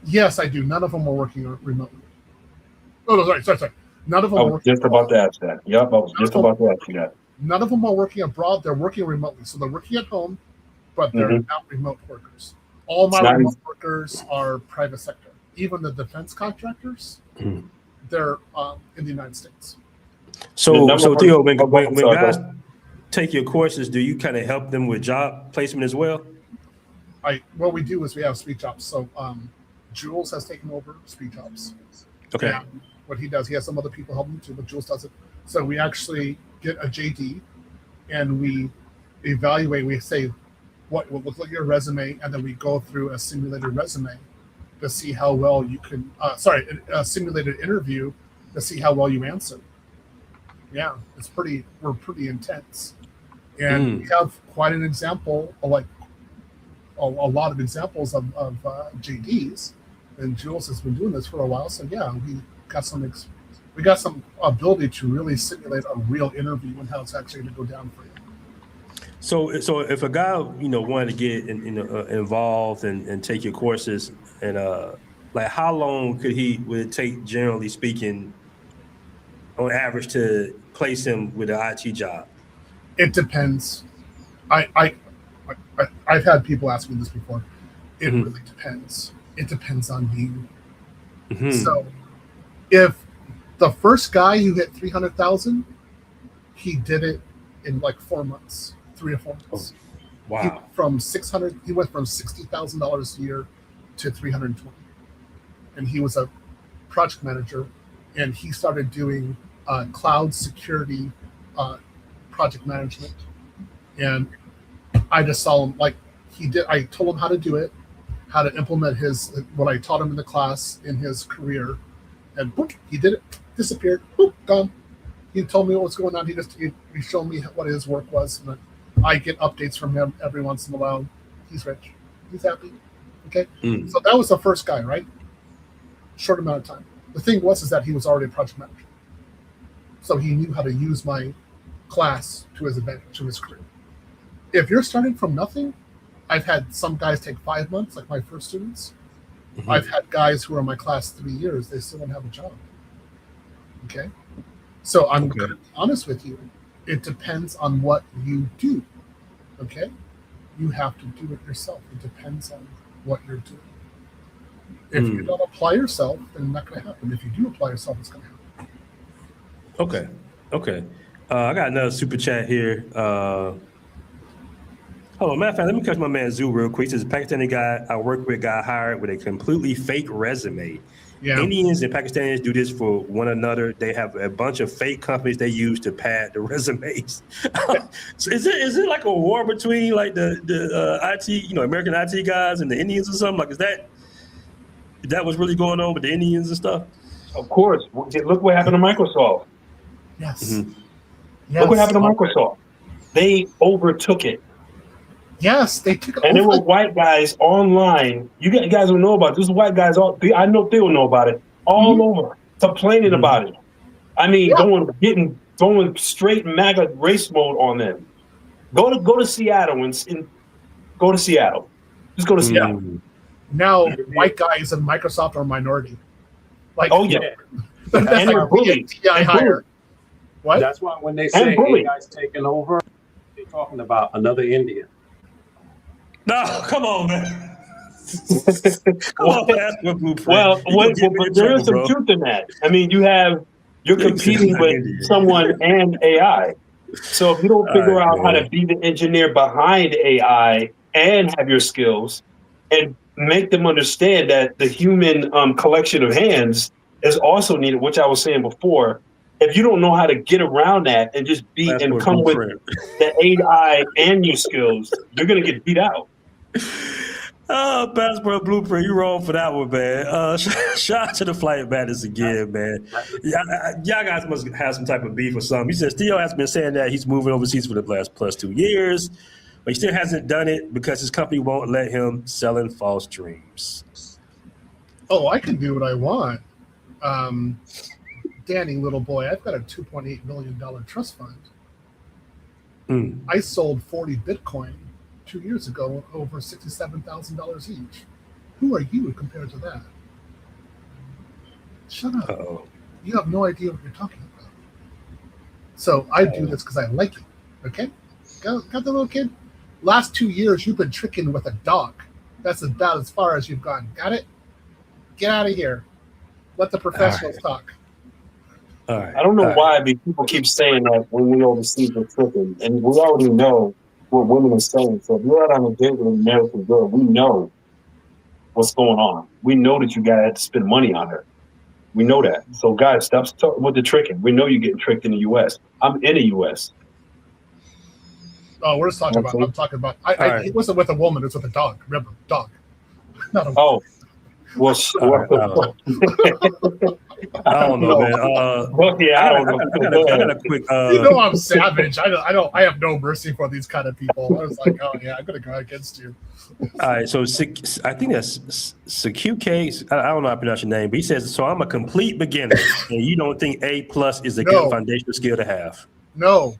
Yes, I do. None of them are working remotely. Oh, no, sorry. None of them. I was just about to ask that. Yep, I was just about to ask you that. None of them are working abroad. They're working remotely. So they're working at home, but they're not remote workers. All my remote workers are private sector. Even the defense contractors, they're in the United States. So Theo, when guys take your courses, do you kind of help them with job placement as well? What we do is we have Speed Jobs. So Jules has taken over Speed Jobs. Okay. And what he does, he has some other people helping him too, but Jules does it. So we actually get a JD and we evaluate. We say, we'll look at your resume, and then we go through a simulated resume to see how well you can. A simulated interview to see how well you answer. Yeah, we're pretty intense, and we have quite an example, like a lot of examples of JDs and Jules has been doing this for a while. So yeah, we got some ability to really simulate a real interview and how it's actually going to go down for you. So if a guy, wanted to get involved and take your courses, and like how long would it take, generally speaking, on average, to place him with an IT job? It depends. I've had people ask me this before. It really depends. It depends on you. So if the first guy who hit 300,000, he did it in like 4 months, 3 or 4 months. Wow. He went from $60,000 a year to 320. And he was a project manager, and he started doing cloud security project management. And I just saw him I told him how to do it, how to implement what I taught him in the class in his career, and boop, he did it, disappeared, boop, gone. He told me what was going on. He showed me what his work was, and I get updates from him every once in a while. He's rich, he's happy. Okay, so that was the first guy, right? Short amount of time. The thing is that he was already a project manager, so he knew how to use my class to his advantage, to his career. If you're starting from nothing, I've had some guys take 5 months, like my first students. I've had guys who are in my class 3 years, they still don't have a job. Okay? So I'm going to be honest with you. It depends on what you do. Okay? You have to do it yourself. It depends on what you're doing. If you don't apply yourself, then it's not going to happen. If you do apply yourself, it's going to happen. Okay. I got another super chat here. Matter of fact, let me catch my man Zoo real quick. This is a Pakistani guy I work with, got hired with a completely fake resume. Yeah. Indians and Pakistanis do this for one another. They have a bunch of fake companies they use to pad the resumes. So is it like a war between like the IT, American IT guys and the Indians or something? Like, is that what's really going on with the Indians and stuff? Of course. Look what happened to Microsoft. Yes. Look what happened to Microsoft. They overtook it. Yes, they took it. And there were white guys online. You guys will know about this. White guys, I know they will know about it. All over, complaining about it. I mean, going straight MAGA race mode on them. Go to Seattle and go to Seattle. Just go to Seattle. Now, white guys in Microsoft are a minority. Like, and they're bullied. What? That's why when they say AI's taking over, they're talking about another Indian. No, come on, man. Come on, but there is some truth in that. I mean, you're competing with someone and AI. So if you don't figure out how to be the engineer behind AI and have your skills and make them understand that the human collection of hands is also needed, which I was saying before. If you don't know how to get around that and just come with the AI and your skills, you're going to get beat out. Passport Blueprint, you wrong for that one, man. Shout out to the Flight Madness again, man. Y'all guys must have some type of beef or something. He says Theo has been saying that he's moving overseas for the last plus 2 years, but he still hasn't done it because his company won't let him selling false dreams. Oh, I can do what I want. Danny, little boy, I've got a $2.8 million trust fund. I sold 40 Bitcoin 2 years ago, over $67,000 each. Who are you compared to that? Shut up. Uh-oh. You have no idea what you're talking about. So I do this because I like it. Okay? Got the little kid? Last 2 years, you've been tricking with a dog. That's about as far as you've gone. Got it? Get out of here. Let the professionals talk. I don't know why people keep saying that when we overseas we're tripping, and we already know what women are saying. So if you're out on a date with an American girl, we know what's going on. We know that you got to spend money on her. We know that. So guys, stop with the tricking. We know you're getting tricked in the U.S. I'm in the U.S. Oh, we're just talking about. I'm talking about. It wasn't with a woman. It's with a dog. Remember, dog. Not a woman. Oh. Well, I don't know, man. I got a quick. I'm savage. I have no mercy for these kind of people. I was like, oh yeah, I'm gonna go against you. All right, so I think that's CQK. I don't know how to pronounce your name, but he says, so I'm a complete beginner, and you don't think A+ is a good foundational skill to have? No.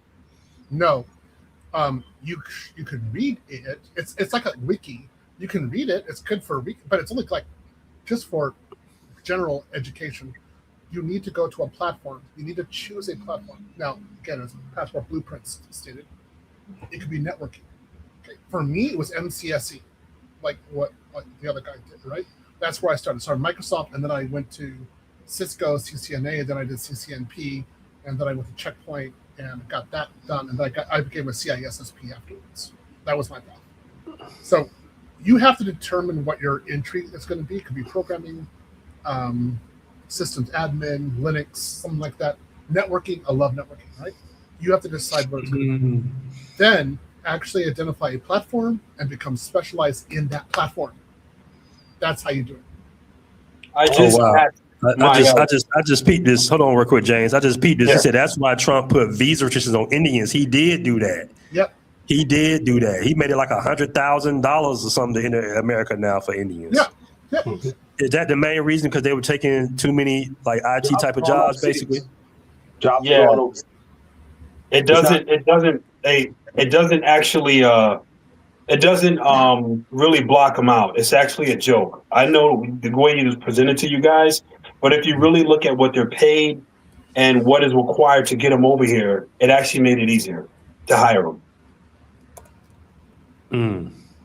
You can read it. It's like a wiki. You can read it. It's good for a week, but it's only like just for general education. You need to go to a platform. You need to choose a platform. Now, again, as Passport Blueprints stated, it could be networking. Okay. For me, it was MCSE, like what the other guy did, right? That's where I started. So Microsoft, and then I went to Cisco, CCNA, then I did CCNP, and then I went to Checkpoint and got that done. And then I became a CISSP afterwards. That was my path. So you have to determine what your entry is going to be. It could be programming, systems admin, Linux, something like that. Networking, I love networking, right? You have to decide what it's going to be. Then actually identify a platform and become specialized in that platform. That's how you do it. I just peeped this. Hold on real quick, James. I just peeped this. He said that's why Trump put visa restrictions on Indians. He did do that. Yep. He did do that. He made it like $100,000 or something to enter America now for Indians. Yeah. Yep. Is that the main reason? Because they were taking too many like IT type of jobs, basically? It doesn't actually really block them out. It's actually a joke. I know the way it was presented to you guys, but if you really look at what they're paid and what is required to get them over here, it actually made it easier to hire them.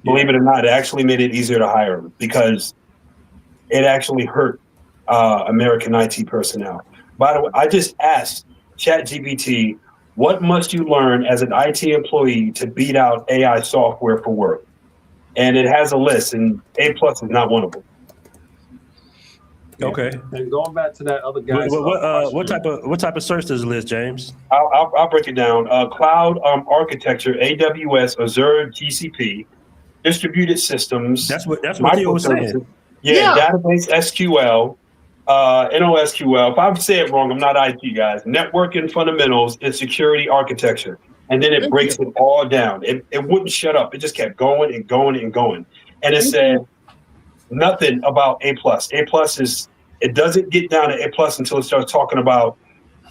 Believe it or not, it actually made it easier to hire them because it actually hurt American IT personnel. By the way, I just asked ChatGPT, what must you learn as an IT employee to beat out AI software for work? And it has a list, and A+ is not one of them. Okay. And going back to that other guy. What type of search does it list, James? I'll break it down. Cloud architecture, AWS, Azure, GCP, distributed systems. That's what Theo was saying. Yeah, database SQL, NoSQL. If I say it wrong, I'm not IT, guys. Networking fundamentals and security architecture. And then it breaks it all down. It wouldn't shut up. It just kept going and going and going. And it said nothing about A+. It doesn't get down to A+ until it starts talking about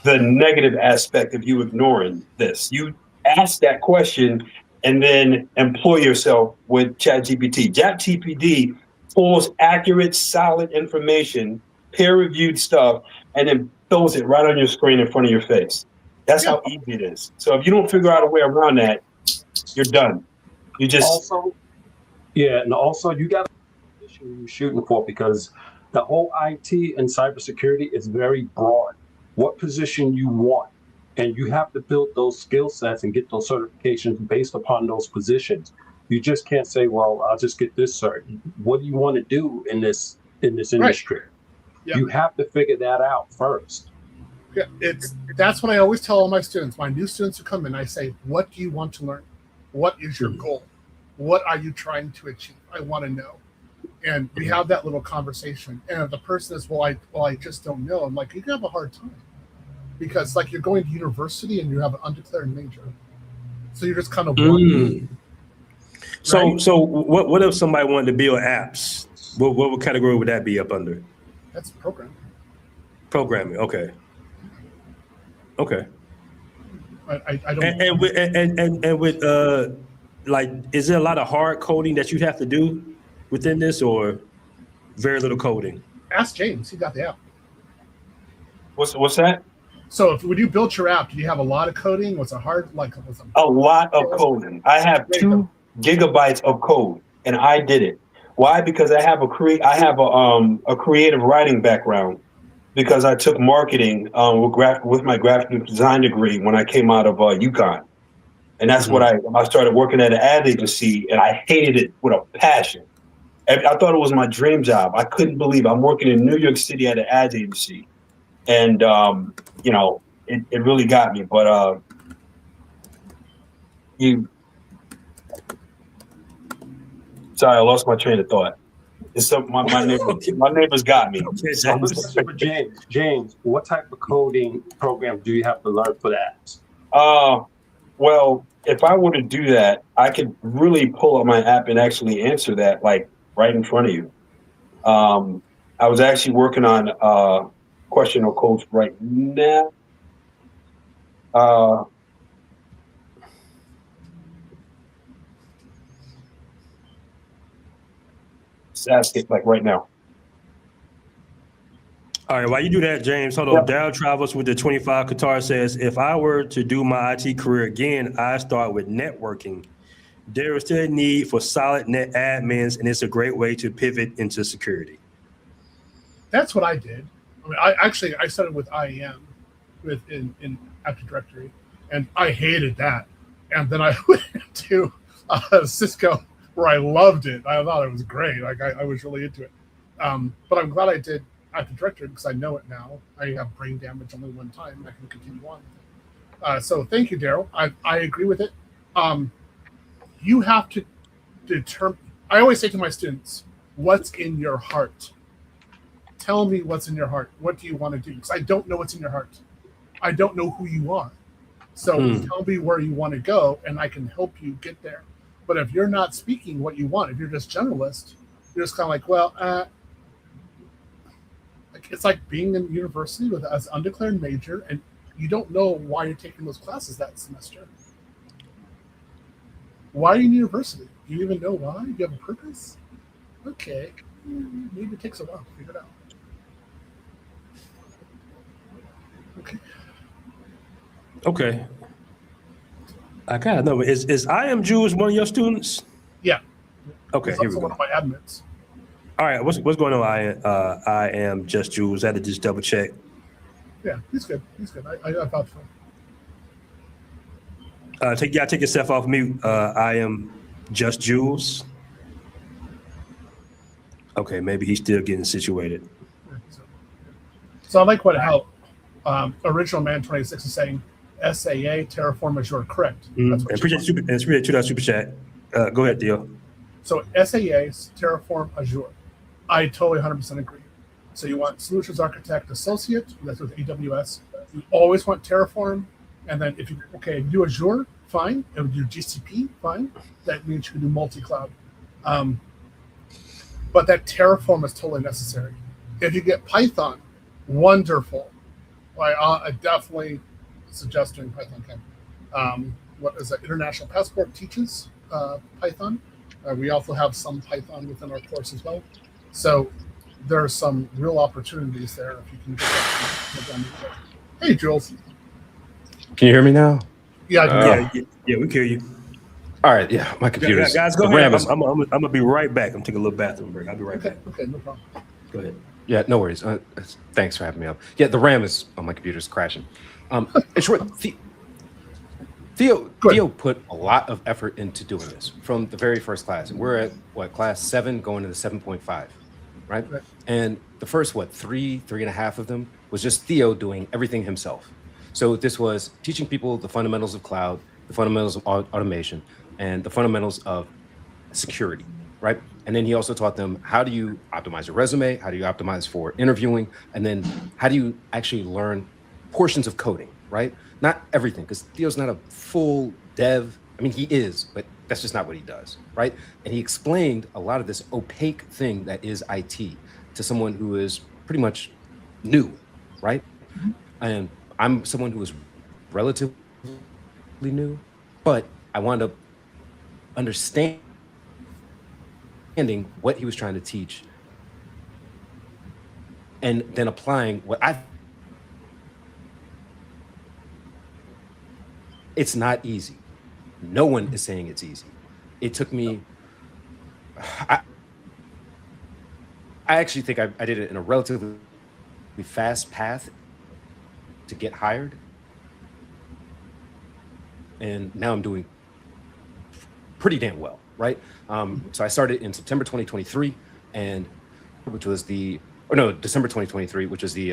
the negative aspect of you ignoring this. You ask that question and then employ yourself with ChatGPT. ChatGPT pulls accurate, solid information, peer-reviewed stuff, and then throws it right on your screen in front of your face. That's how easy it is. So if you don't figure out a way around that, you're done. You just also you got to position you're shooting for, because the whole IT and cybersecurity is very broad. What position you want, and you have to build those skill sets and get those certifications based upon those positions. You just can't say, "Well, I'll just get this cert." What do you want to do in this industry? Right. Yeah. You have to figure that out first. Yeah, that's what I always tell all my students. My new students who come in, I say, "What do you want to learn? What is your goal? What are you trying to achieve? I want to know." And we have that little conversation. And if the person is, "Well, I just don't know," I'm like, "You can have a hard time, because like you're going to university and you have an undeclared major, so you're just kind of wondering." Right? So what if somebody wanted to build apps? What category would that be up under? That's programming. Programming, okay. Okay. I don't. And with like, is there a lot of hard coding that you have to do within this, or very little coding? Ask James. He got the app. What's that? So when you built your app, do you have a lot of coding? Was it hard? A lot of coding. I have 2 gigabytes of code, and I did it. Why? Because I have a creative writing background, because I took marketing with my graphic design degree when I came out of UConn. And that's what I started working at an ad agency, and I hated it with a passion. I thought it was my dream job. I couldn't believe I'm working in New York City at an ad agency. And, it really got me. But sorry, I lost my train of thought. It's some, my neighbors got me. Okay, So- James. But James, what type of coding program do you have to learn for that? Well, if I were to do that, I could really pull up my app and actually answer that like right in front of you. I was actually working on question or codes right now. Just ask it like right now. All right, while you do that, James, hold on. Yep. Dow Travels with the 25 Qatar says, if I were to do my IT career again, I start with networking. There is still a need for solid net admins, and it's a great way to pivot into security. That's what I did. I mean, I started with IAM in Active Directory, and I hated that. And then I went to Cisco, where I loved it. I thought it was great. Like I was really into it. But I'm glad I did Active Directory because I know it now. I have brain damage only one time. I can continue on. So thank you, Daryl. I agree with it. You have to determine. I always say to my students, "What's in your heart? Tell me what's in your heart. What do you want to do?" Because I don't know what's in your heart. I don't know who you are. So tell me where you want to go, and I can help you get there. But if you're not speaking what you want, if you're just generalist, you're just kind of like, well, it's like being in university with as undeclared major, and you don't know why you're taking those classes that semester. Why are you in university? Do you even know why? Do you have a purpose? Okay, maybe it takes a while to figure it out. Okay. I gotta know. Is I Am Jews one of your students? Yeah. Okay, He's here we also go. one of my admins. All right, what's going on? I am just Jules. I had to just double check. Yeah, he's good. He's good. I vouch for him. Take yourself off mute. I am just Jules. Okay, maybe he's still getting situated. So I like how Original Man 26 is saying SAA Terraform Azure, correct? And appreciate that super chat. Go ahead, Theo. So SAA's Terraform Azure. I totally 100% agree. So you want Solutions Architect Associate, that's with AWS. You always want Terraform. And then if you do Azure, fine. If you do GCP, fine. That means you can do multi-cloud. But that Terraform is totally necessary. If you get Python, wonderful. I definitely suggest doing Python Camp. What is that? International Passport teaches Python. We also have some Python within our course as well. So there are some real opportunities there if you can get that. Hey, Jules. Can you hear me now? Yeah, Yeah, we hear you. All right, yeah, my computer's... Guys, go ahead. I'm gonna be right back. I'm taking a little bathroom break. I'll be right back. Okay, no problem. Go ahead. Yeah, no worries. Thanks for having me up. Yeah, the RAM is on my computer's crashing. In short, Theo put a lot of effort into doing this from the very first class. And we're at, class 7 going into 7.5, right? And the first, 3.5 of them was just Theo doing everything himself. So this was teaching people the fundamentals of cloud, the fundamentals of automation, and the fundamentals of security, right? And then he also taught them, how do you optimize your resume? How do you optimize for interviewing? And then how do you actually learn portions of coding, right? Not everything, because Theo's not a full dev. I mean, he is, but that's just not what he does, right? And he explained a lot of this opaque thing that is IT to someone who is pretty much new, right? And I'm someone who is relatively new, but I wound up understanding what he was trying to teach and then applying what it's not easy. No one is saying it's easy. It took me, I actually think I did it in a relatively fast path to get hired. And now I'm doing pretty damn well, right? So I started in September 2023, December 2023, which was the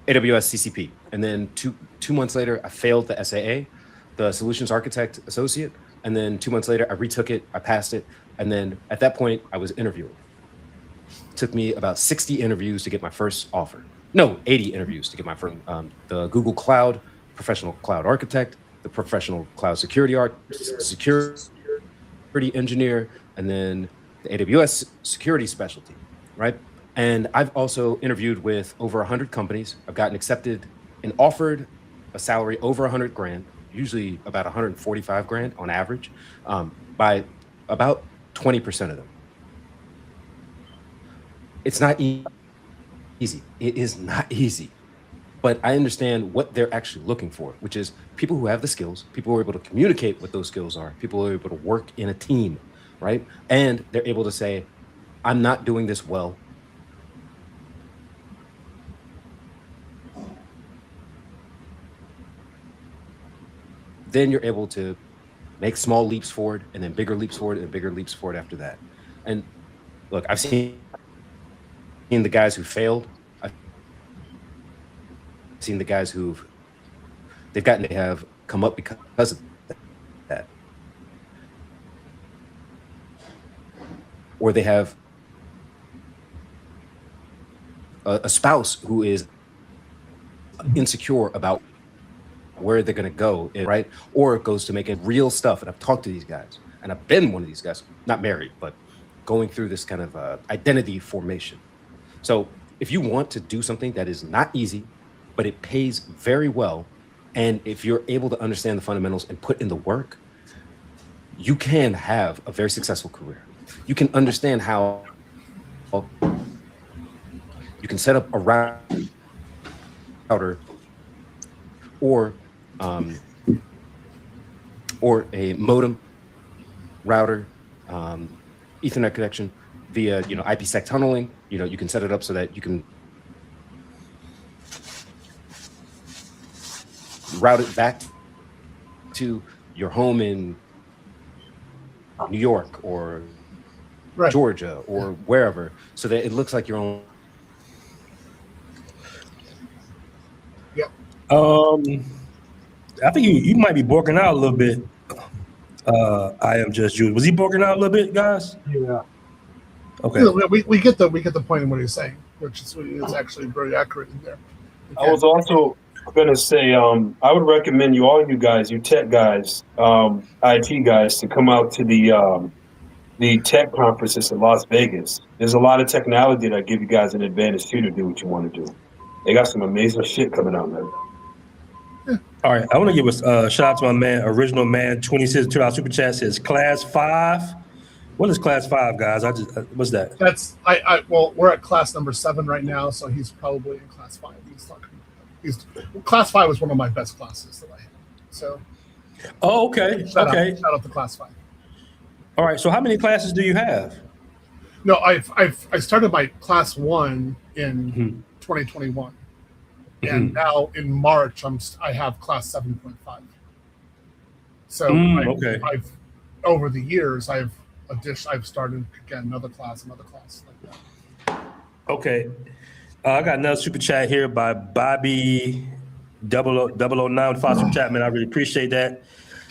AWS CCP. And then two months later, I failed the SAA, the Solutions Architect Associate. And then 2 months later, I retook it, I passed it. And then at that point, I was interviewing. took me about 60 interviews to get my first offer. No, 80 interviews to get my first. The Google Cloud Professional Cloud Architect, the Professional Cloud Security Engineer, and then the AWS Security Specialty, right? And I've also interviewed with over 100 companies. I've gotten accepted and offered a salary over 100 grand, usually about 145 grand on average, by about 20% of them. It's not easy. It is not easy. But I understand what they're actually looking for, which is people who have the skills, people who are able to communicate what those skills are, people who are able to work in a team, right? And they're able to say, I'm not doing this well. Then you're able to make small leaps forward and then bigger leaps forward and bigger leaps forward after that. And look, I've seen the guys who failed. I've seen the guys they've gotten to have come up because of that. Or they have a spouse who is insecure about where they're going to go, right? Or it goes to making real stuff. And I've talked to these guys, and I've been one of these guys, not married, but going through this kind of identity formation. So if you want to do something that is not easy, but it pays very well, and if you're able to understand the fundamentals and put in the work, you can have a very successful career. You can understand how you can set up a router or a modem router, Ethernet connection via, IPSec tunneling. You can set it up so that you can route it back to your home in New York or Georgia or wherever, so that it looks like your own. I think you might be borking out a little bit. I am just Jude. Was he borking out a little bit, guys? Yeah. Okay. Yeah, we get the point in what he's saying, which is actually very accurate in there. Okay. I was also going to say, I would recommend all you guys, you tech guys, IT guys, to come out to the tech conferences in Las Vegas. There's a lot of technology that give you guys an advantage too to do what you want to do. They got some amazing shit coming out there. All right, I want to give a shout out to my man, Original Man, $26 super chat says Class 5. What is Class 5, guys? What's that? That's well, we're at class number 7 right now, so he's probably in class 5. Class 5 was one of my best classes that I had. So. Oh, okay. Shout out to class 5. All right. So how many classes do you have? No, I started my class 1 in 2021. And now in March, I have class 7.5. So I've over the years I've started again another class like that. Okay, I got another super chat here by Bobby 009 with super chat, man. I really appreciate that.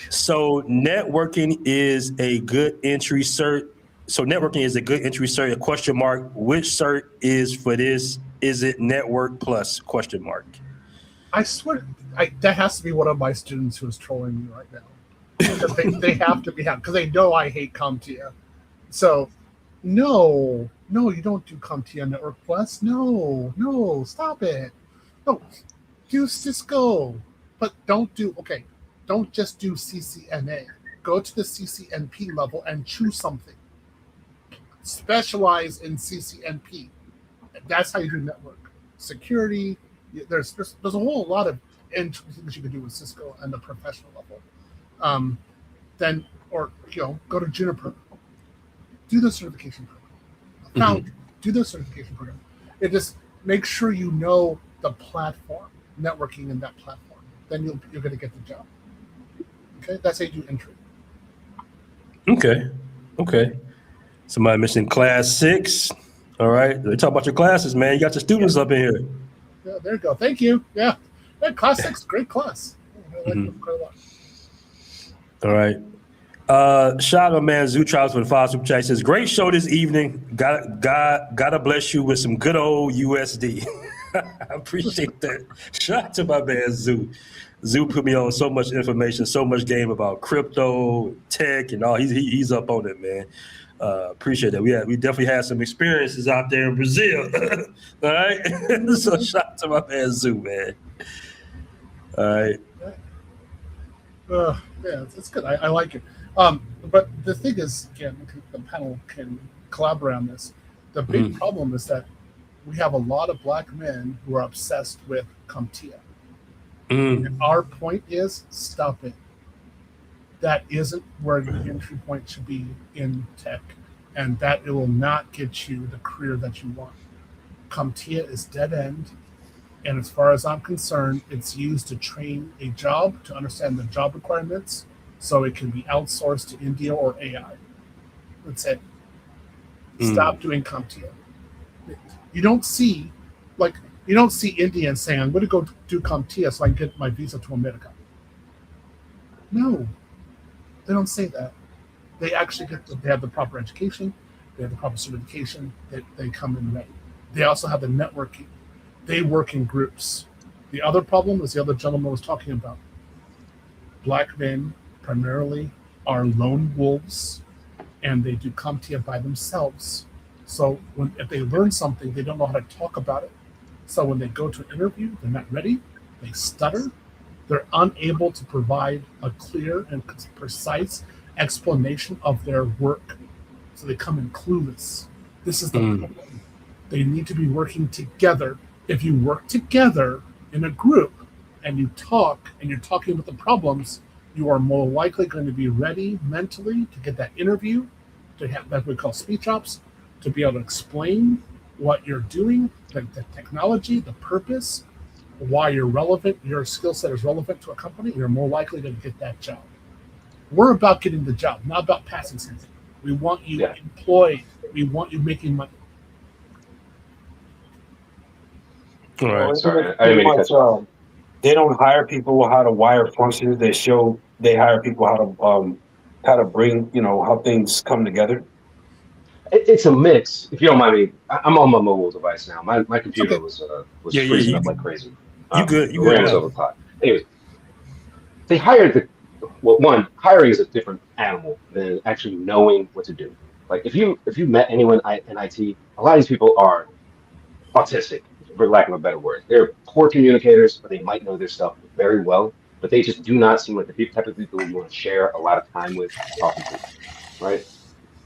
So networking is a good entry cert. A question mark. Which cert is for this? Is it Network Plus? Question mark. I swear, that has to be one of my students who is trolling me right now. they have to be because they know I hate CompTIA. So, no, you don't do CompTIA Network Plus. No, stop it. No, do Cisco, but don't just do CCNA. Go to the CCNP level and choose something. Specialize in CCNP. That's how you do network security. There's a whole lot of things you can do with Cisco and the professional level. Then go to Juniper, do the certification program. Do the certification program. It just make sure you know the platform, networking in that platform. Then you're going to get the job. Okay, that's how you do entry. Okay. Somebody mentioned class 6. All right. They talk about your classes, man. You got your students up in here. Yeah, there you go. Thank you. Yeah. Class 6, great class. I like them quite a lot. All right. Shout out, man. Zoo Trials for the 5 Super Chat says, great show this evening. Gotta bless you with some good old USD. I appreciate that. Shout out to my man Zoo. Zoo put me on so much information, so much game about crypto, tech, and all. He's up on it, man. Appreciate that. We definitely had some experiences out there in Brazil. All right. So shout out to my man Zoo, man. All right. Yeah, it's good. I like it. But the thing is, again, the panel can collaborate on this. The big problem is that we have a lot of black men who are obsessed with CompTIA. And our point is, stop it. That isn't where the entry point should be in tech, and that it will not get you the career that you want. CompTIA is dead end, and as far as I'm concerned, it's used to train a job to understand the job requirements, so it can be outsourced to India or AI. That's it. Stop doing CompTIA. You don't see Indians saying, I'm going to go do CompTIA so I can get my visa to America. No, they don't say that. They actually they have the proper education, they have the proper certification, they come in ready. They also have the networking. They work in groups. The other problem is the other gentleman was talking about. Black men primarily are lone wolves, and they do CompTIA by themselves. So if they learn something, they don't know how to talk about it. So when they go to an interview, they're not ready, they stutter, they're unable to provide a clear and precise explanation of their work. So they come in clueless. This is the problem. They need to be working together. If you work together in a group and you talk and you're talking about the problems, you are more likely going to be ready mentally to get that interview, to have that we call speech ops, to be able to explain what you're doing, the technology, the purpose, why you're relevant, your skill set is relevant to a company, you're more likely to get that job. We're about getting the job, not about passing something. We want you employed. We want you making money. All right. Sorry, I didn't mean to cut you off. They don't hire people how to wire functions. They hire people how to bring, how things come together. It's a mix. If you don't mind me, I'm on my mobile device now. My computer was freezing up like crazy. You good? You the RAM good? was overclocked. Anyways, they hired hiring is a different animal than actually knowing what to do. Like if you met anyone in IT, a lot of these people are autistic, for lack of a better word. They're poor communicators, but they might know their stuff very well, but they just do not seem like the type of people you want to share a lot of time with talking to, right?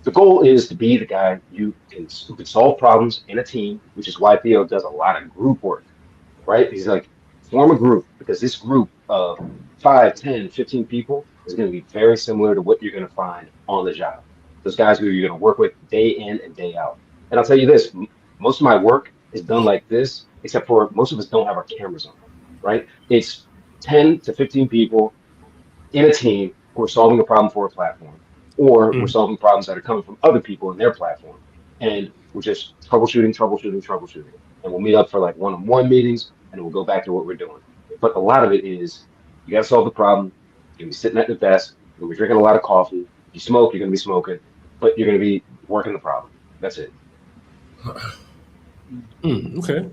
The goal is to be the guy who can solve problems in a team, which is why Theo does a lot of group work, right? He's like, form a group, because this group of 5, 10, 15 people is going to be very similar to what you're going to find on the job. Those guys who you're going to work with day in and day out. And I'll tell you this, most of my work is done like this, except for most of us don't have our cameras on, right? It's 10 to 15 people in a team who are solving a problem for a platform, or we're solving problems that are coming from other people in their platform. And we're just troubleshooting. And we'll meet up for like one-on-one meetings, and we'll go back to what we're doing. But a lot of it is, you got to solve the problem. You're going to be sitting at the desk. You're going to be drinking a lot of coffee. If you smoke, you're going to be smoking, but you're going to be working the problem. That's it. Okay.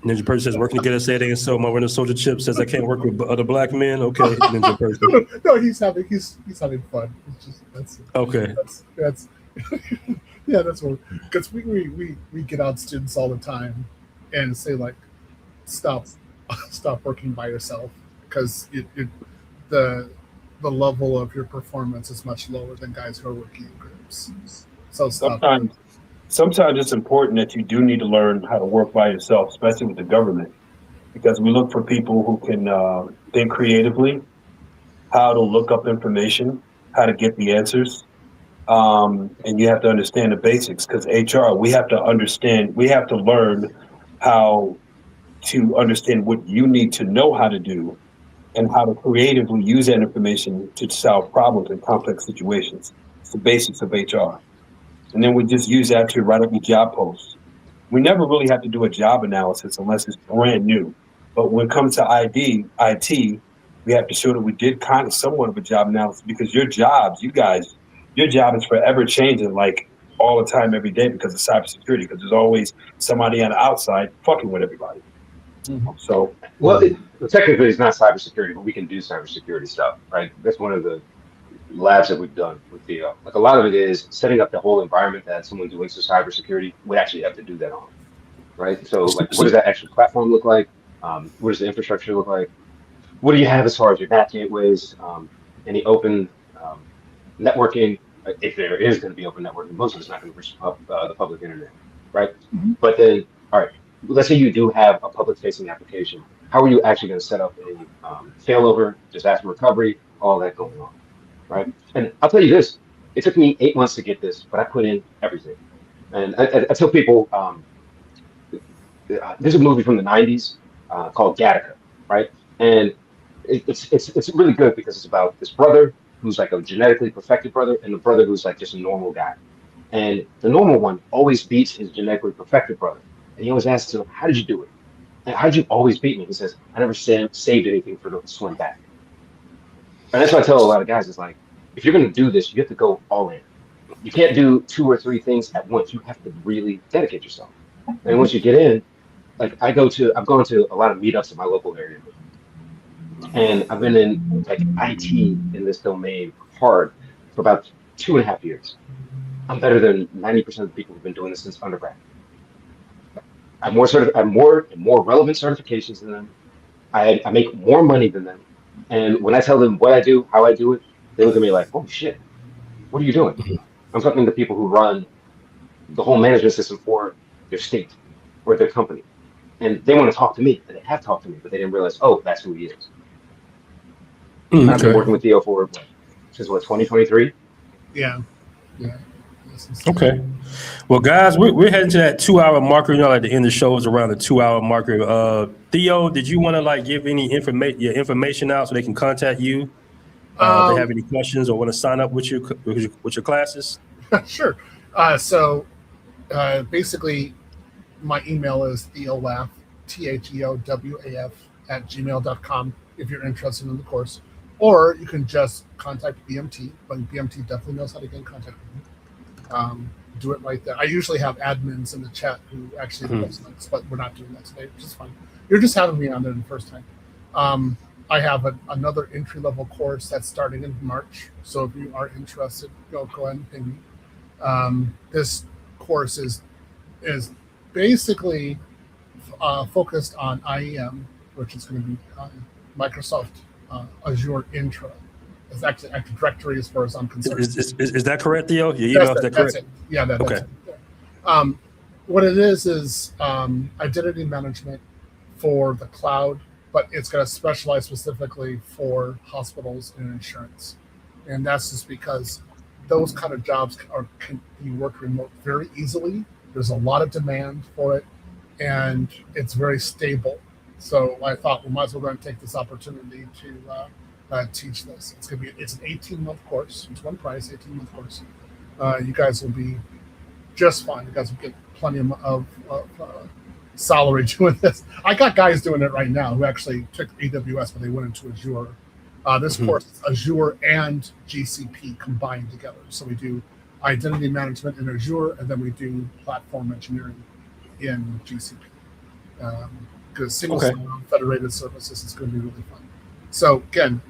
Ninja Person says, working together, say they so my winner soldier chip says I can't work with other black men. Okay, Ninja Person. No, he's having fun. It's just that's okay. That's yeah, that's what, because we get out students all the time and say like, stop working by yourself, because the level of your performance is much lower than guys who are working in groups. So Sometimes it's important that you do need to learn how to work by yourself, especially with the government, because we look for people who can think creatively, how to look up information, how to get the answers. And you have to understand the basics, because HR, we have to learn how to understand what you need to know how to do and how to creatively use that information to solve problems in complex situations. It's the basics of HR. And then we just use that to write up your job posts. We never really have to do a job analysis unless it's brand new. But when it comes to IT, we have to show that we did kind of somewhat of a job analysis, because your job is forever changing, like all the time, every day, because of cybersecurity, because there's always somebody on the outside fucking with everybody. So, well, technically it's not cybersecurity, but we can do cybersecurity stuff, right? That's one of the labs that we've done with Theo. Like a lot of it is setting up the whole environment that someone doing some cybersecurity would actually have to do that on, right? So like, what does that actual platform look like? What does the infrastructure look like? What do you have as far as your NAT gateways? Any open networking? If there is going to be open networking, most of it's not going to reach the public internet, right? But then, all right, let's say you do have a public-facing application. How are you actually going to set up a failover, disaster recovery, all that going on, right? And I'll tell you this: it took me 8 months to get this, but I put in everything. And I tell people, there's a movie from the '90s called Gattaca, right? And it's really good because it's about this brother who's like a genetically perfected brother and the brother who's like just a normal guy. And the normal one always beats his genetically perfected brother. And he always asks him, how did you do it? And how did you always beat me? He says, I never saved anything for the swim back. And that's what I tell a lot of guys is like, if you're going to do this, you have to go all in. You can't do 2 or 3 things at once. You have to really dedicate yourself. And once you get in, like I've gone to a lot of meetups in my local area. And I've been in like IT in this domain hard for about 2.5 years. I'm better than 90% of the people who've been doing this since undergrad. I'm more relevant certifications than them. I make more money than them. And when I tell them what I do, how I do it, they look at me like, oh shit, what are you doing? I'm talking to people who run the whole management system for their state or their company. And they want to talk to me, and they have talked to me, but they didn't realize, oh, that's who he is. I've been working with Theo for since 2023. Yeah. Okay. Well, guys, we're heading to that 2-hour marker. You know, at the end of the show is around the 2-hour marker. Theo, did you want to like give any information out so they can contact you? If they have any questions or want to sign up with your classes? Sure. Basically, my email is theowaf, TheoWaf @gmail.com if you're interested in the course. Or you can just contact BMT, but BMT definitely knows how to get in contact with me. Do it right there. I usually have admins in the chat who actually post links, but we're not doing that today, which is fine. You're just having me on there the first time. I have another entry-level course that's starting in March, so if you are interested, go ahead and ping me. This course is basically focused on IEM, which is going to be Microsoft Azure Intra. It's actually Active Directory as far as I'm concerned. Is that correct, Theo? Your email, is that correct? It. Yeah, that's okay. It. What it is identity management for the cloud, but it's going to specialize specifically for hospitals and insurance. And that's just because those kind of jobs can be worked remote very easily. There's a lot of demand for it, and it's very stable. So I thought we might as well go and take this opportunity to teach this. It's an 18-month course. It's one price, 18-month course. You guys will be just fine. You guys will get plenty of salary doing this. I got guys doing it right now who actually took AWS, but they went into Azure. This course is Azure and GCP combined together. So we do identity management in Azure, and then we do platform engineering in GCP. Because single federated services is going to be really fun. So again,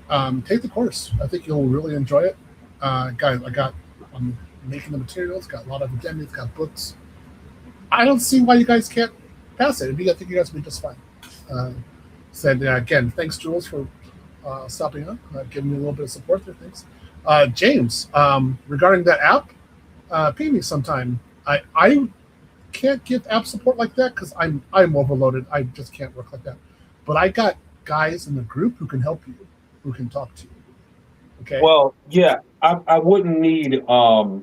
take the course. I think you'll really enjoy it. Guys, I'm making the materials, got a lot of addendums, got books. I don't see why you guys can't pass it. I think you guys will be just fine. Again, thanks, Jules, for stopping up, giving me a little bit of support there. Thanks. James, regarding that app, ping me sometime. I can't give app support like that because I'm overloaded. I just can't work like that. But I got guys in the group who can help you, who can talk to you. Okay. Well, yeah, I wouldn't need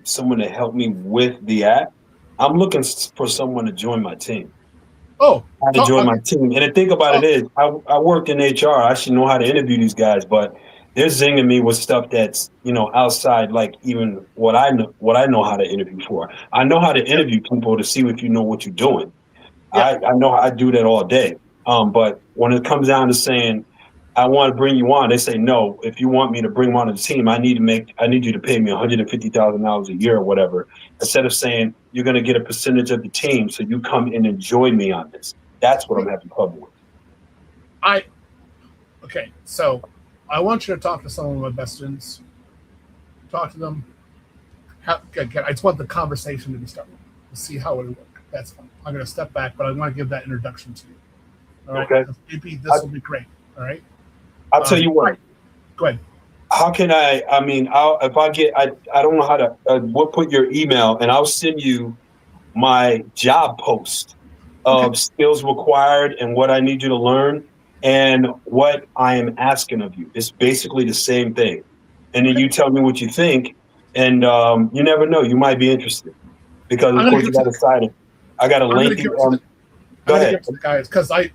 someone to help me with the app. I'm looking for someone to join my team. Oh, to join my team. And the thing about it is, I work in HR. I should know how to interview these guys, but they're zinging me with stuff that's outside, like even what I know how to interview for. I know how to interview people to see if you know what you're doing. Yeah. I know I do that all day. But when it comes down to saying, I want to bring you on. They say, no, if you want me to bring him on to the team, I need you to pay me $150,000 a year or whatever. Instead of saying you're going to get a percentage of the team, so you come and join me on this. That's what I'm having trouble with. Okay, so I want you to talk to some of my best students. Talk to them. I just want the conversation to be started. To see how it would work. That's fine. I'm going to step back, but I want to give that introduction to you. All right. Okay. Maybe this will be great. All right. I'll tell you what. Go ahead. How can I don't know how to, we'll put your email and I'll send you my job post of skills required and what I need you to learn and what I am asking of you. It's basically the same thing. And then you tell me what you think. And you never know, you might be interested. Because of course you got to sign it. I got a link. Go ahead. To the guys, because I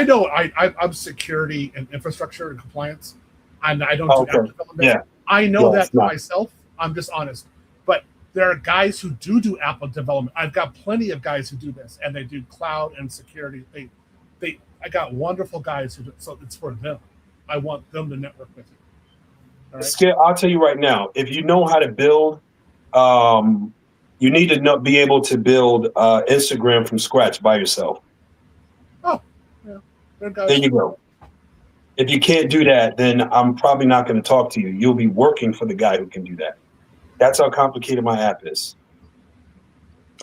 know I'm security and infrastructure and compliance, and I don't do app development. Yeah. I know that for myself. I'm just honest. But there are guys who do app development. I've got plenty of guys who do this, and they do cloud and security. I got wonderful guys who do, so it's for them. I want them to network with you. All right? I'll tell you right now, if you know how to build, you need to be able to build Instagram from scratch by yourself. Oh, yeah. There you go. If you can't do that, then I'm probably not going to talk to you. You'll be working for the guy who can do that. That's how complicated my app is.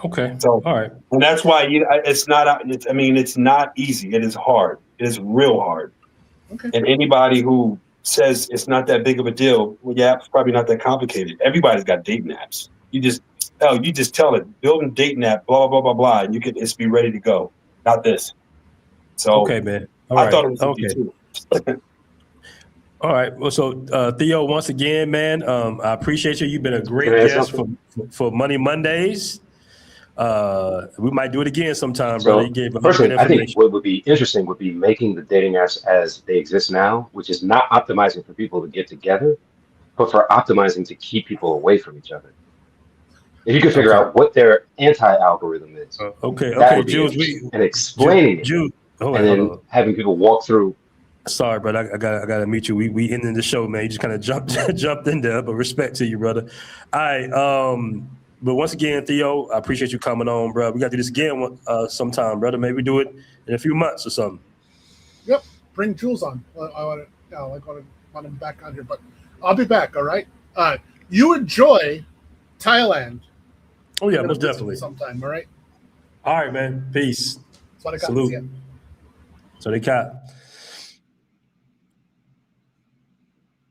Okay. So, all right. And that's why it's not easy. It is hard. It is real hard. Okay. And anybody who says it's not that big of a deal, well, your app's probably not that complicated. Everybody's got dating apps. You just tell it, build a dating app, blah, blah, blah, blah, and it's be ready to go. Not this. So okay, man. I thought it was okay too. All right. Well, so Theo, once again, man, I appreciate you. You've been a great guest for Money Mondays. We might do it again sometime, brother. You gave personally, I think what would be interesting would be making the dating apps as they exist now, which is not optimizing for people to get together, but for optimizing to keep people away from each other. If you could figure out what their anti-algorithm is, Jules, and explaining it, and then having people walk through. Sorry, but I gotta meet you. We ending the show, man. You just kind of jumped in there, but respect to you, brother. All right. But once again, Theo, I appreciate you coming on, bro. We got to do this again sometime, brother. Maybe we do it in a few months or something. Yep. Bring Jules on. I want him back on here, but I'll be back. All right. You enjoy Thailand. Oh yeah, most definitely. Sometime. All right. All right, man. Peace. Salute. So they got.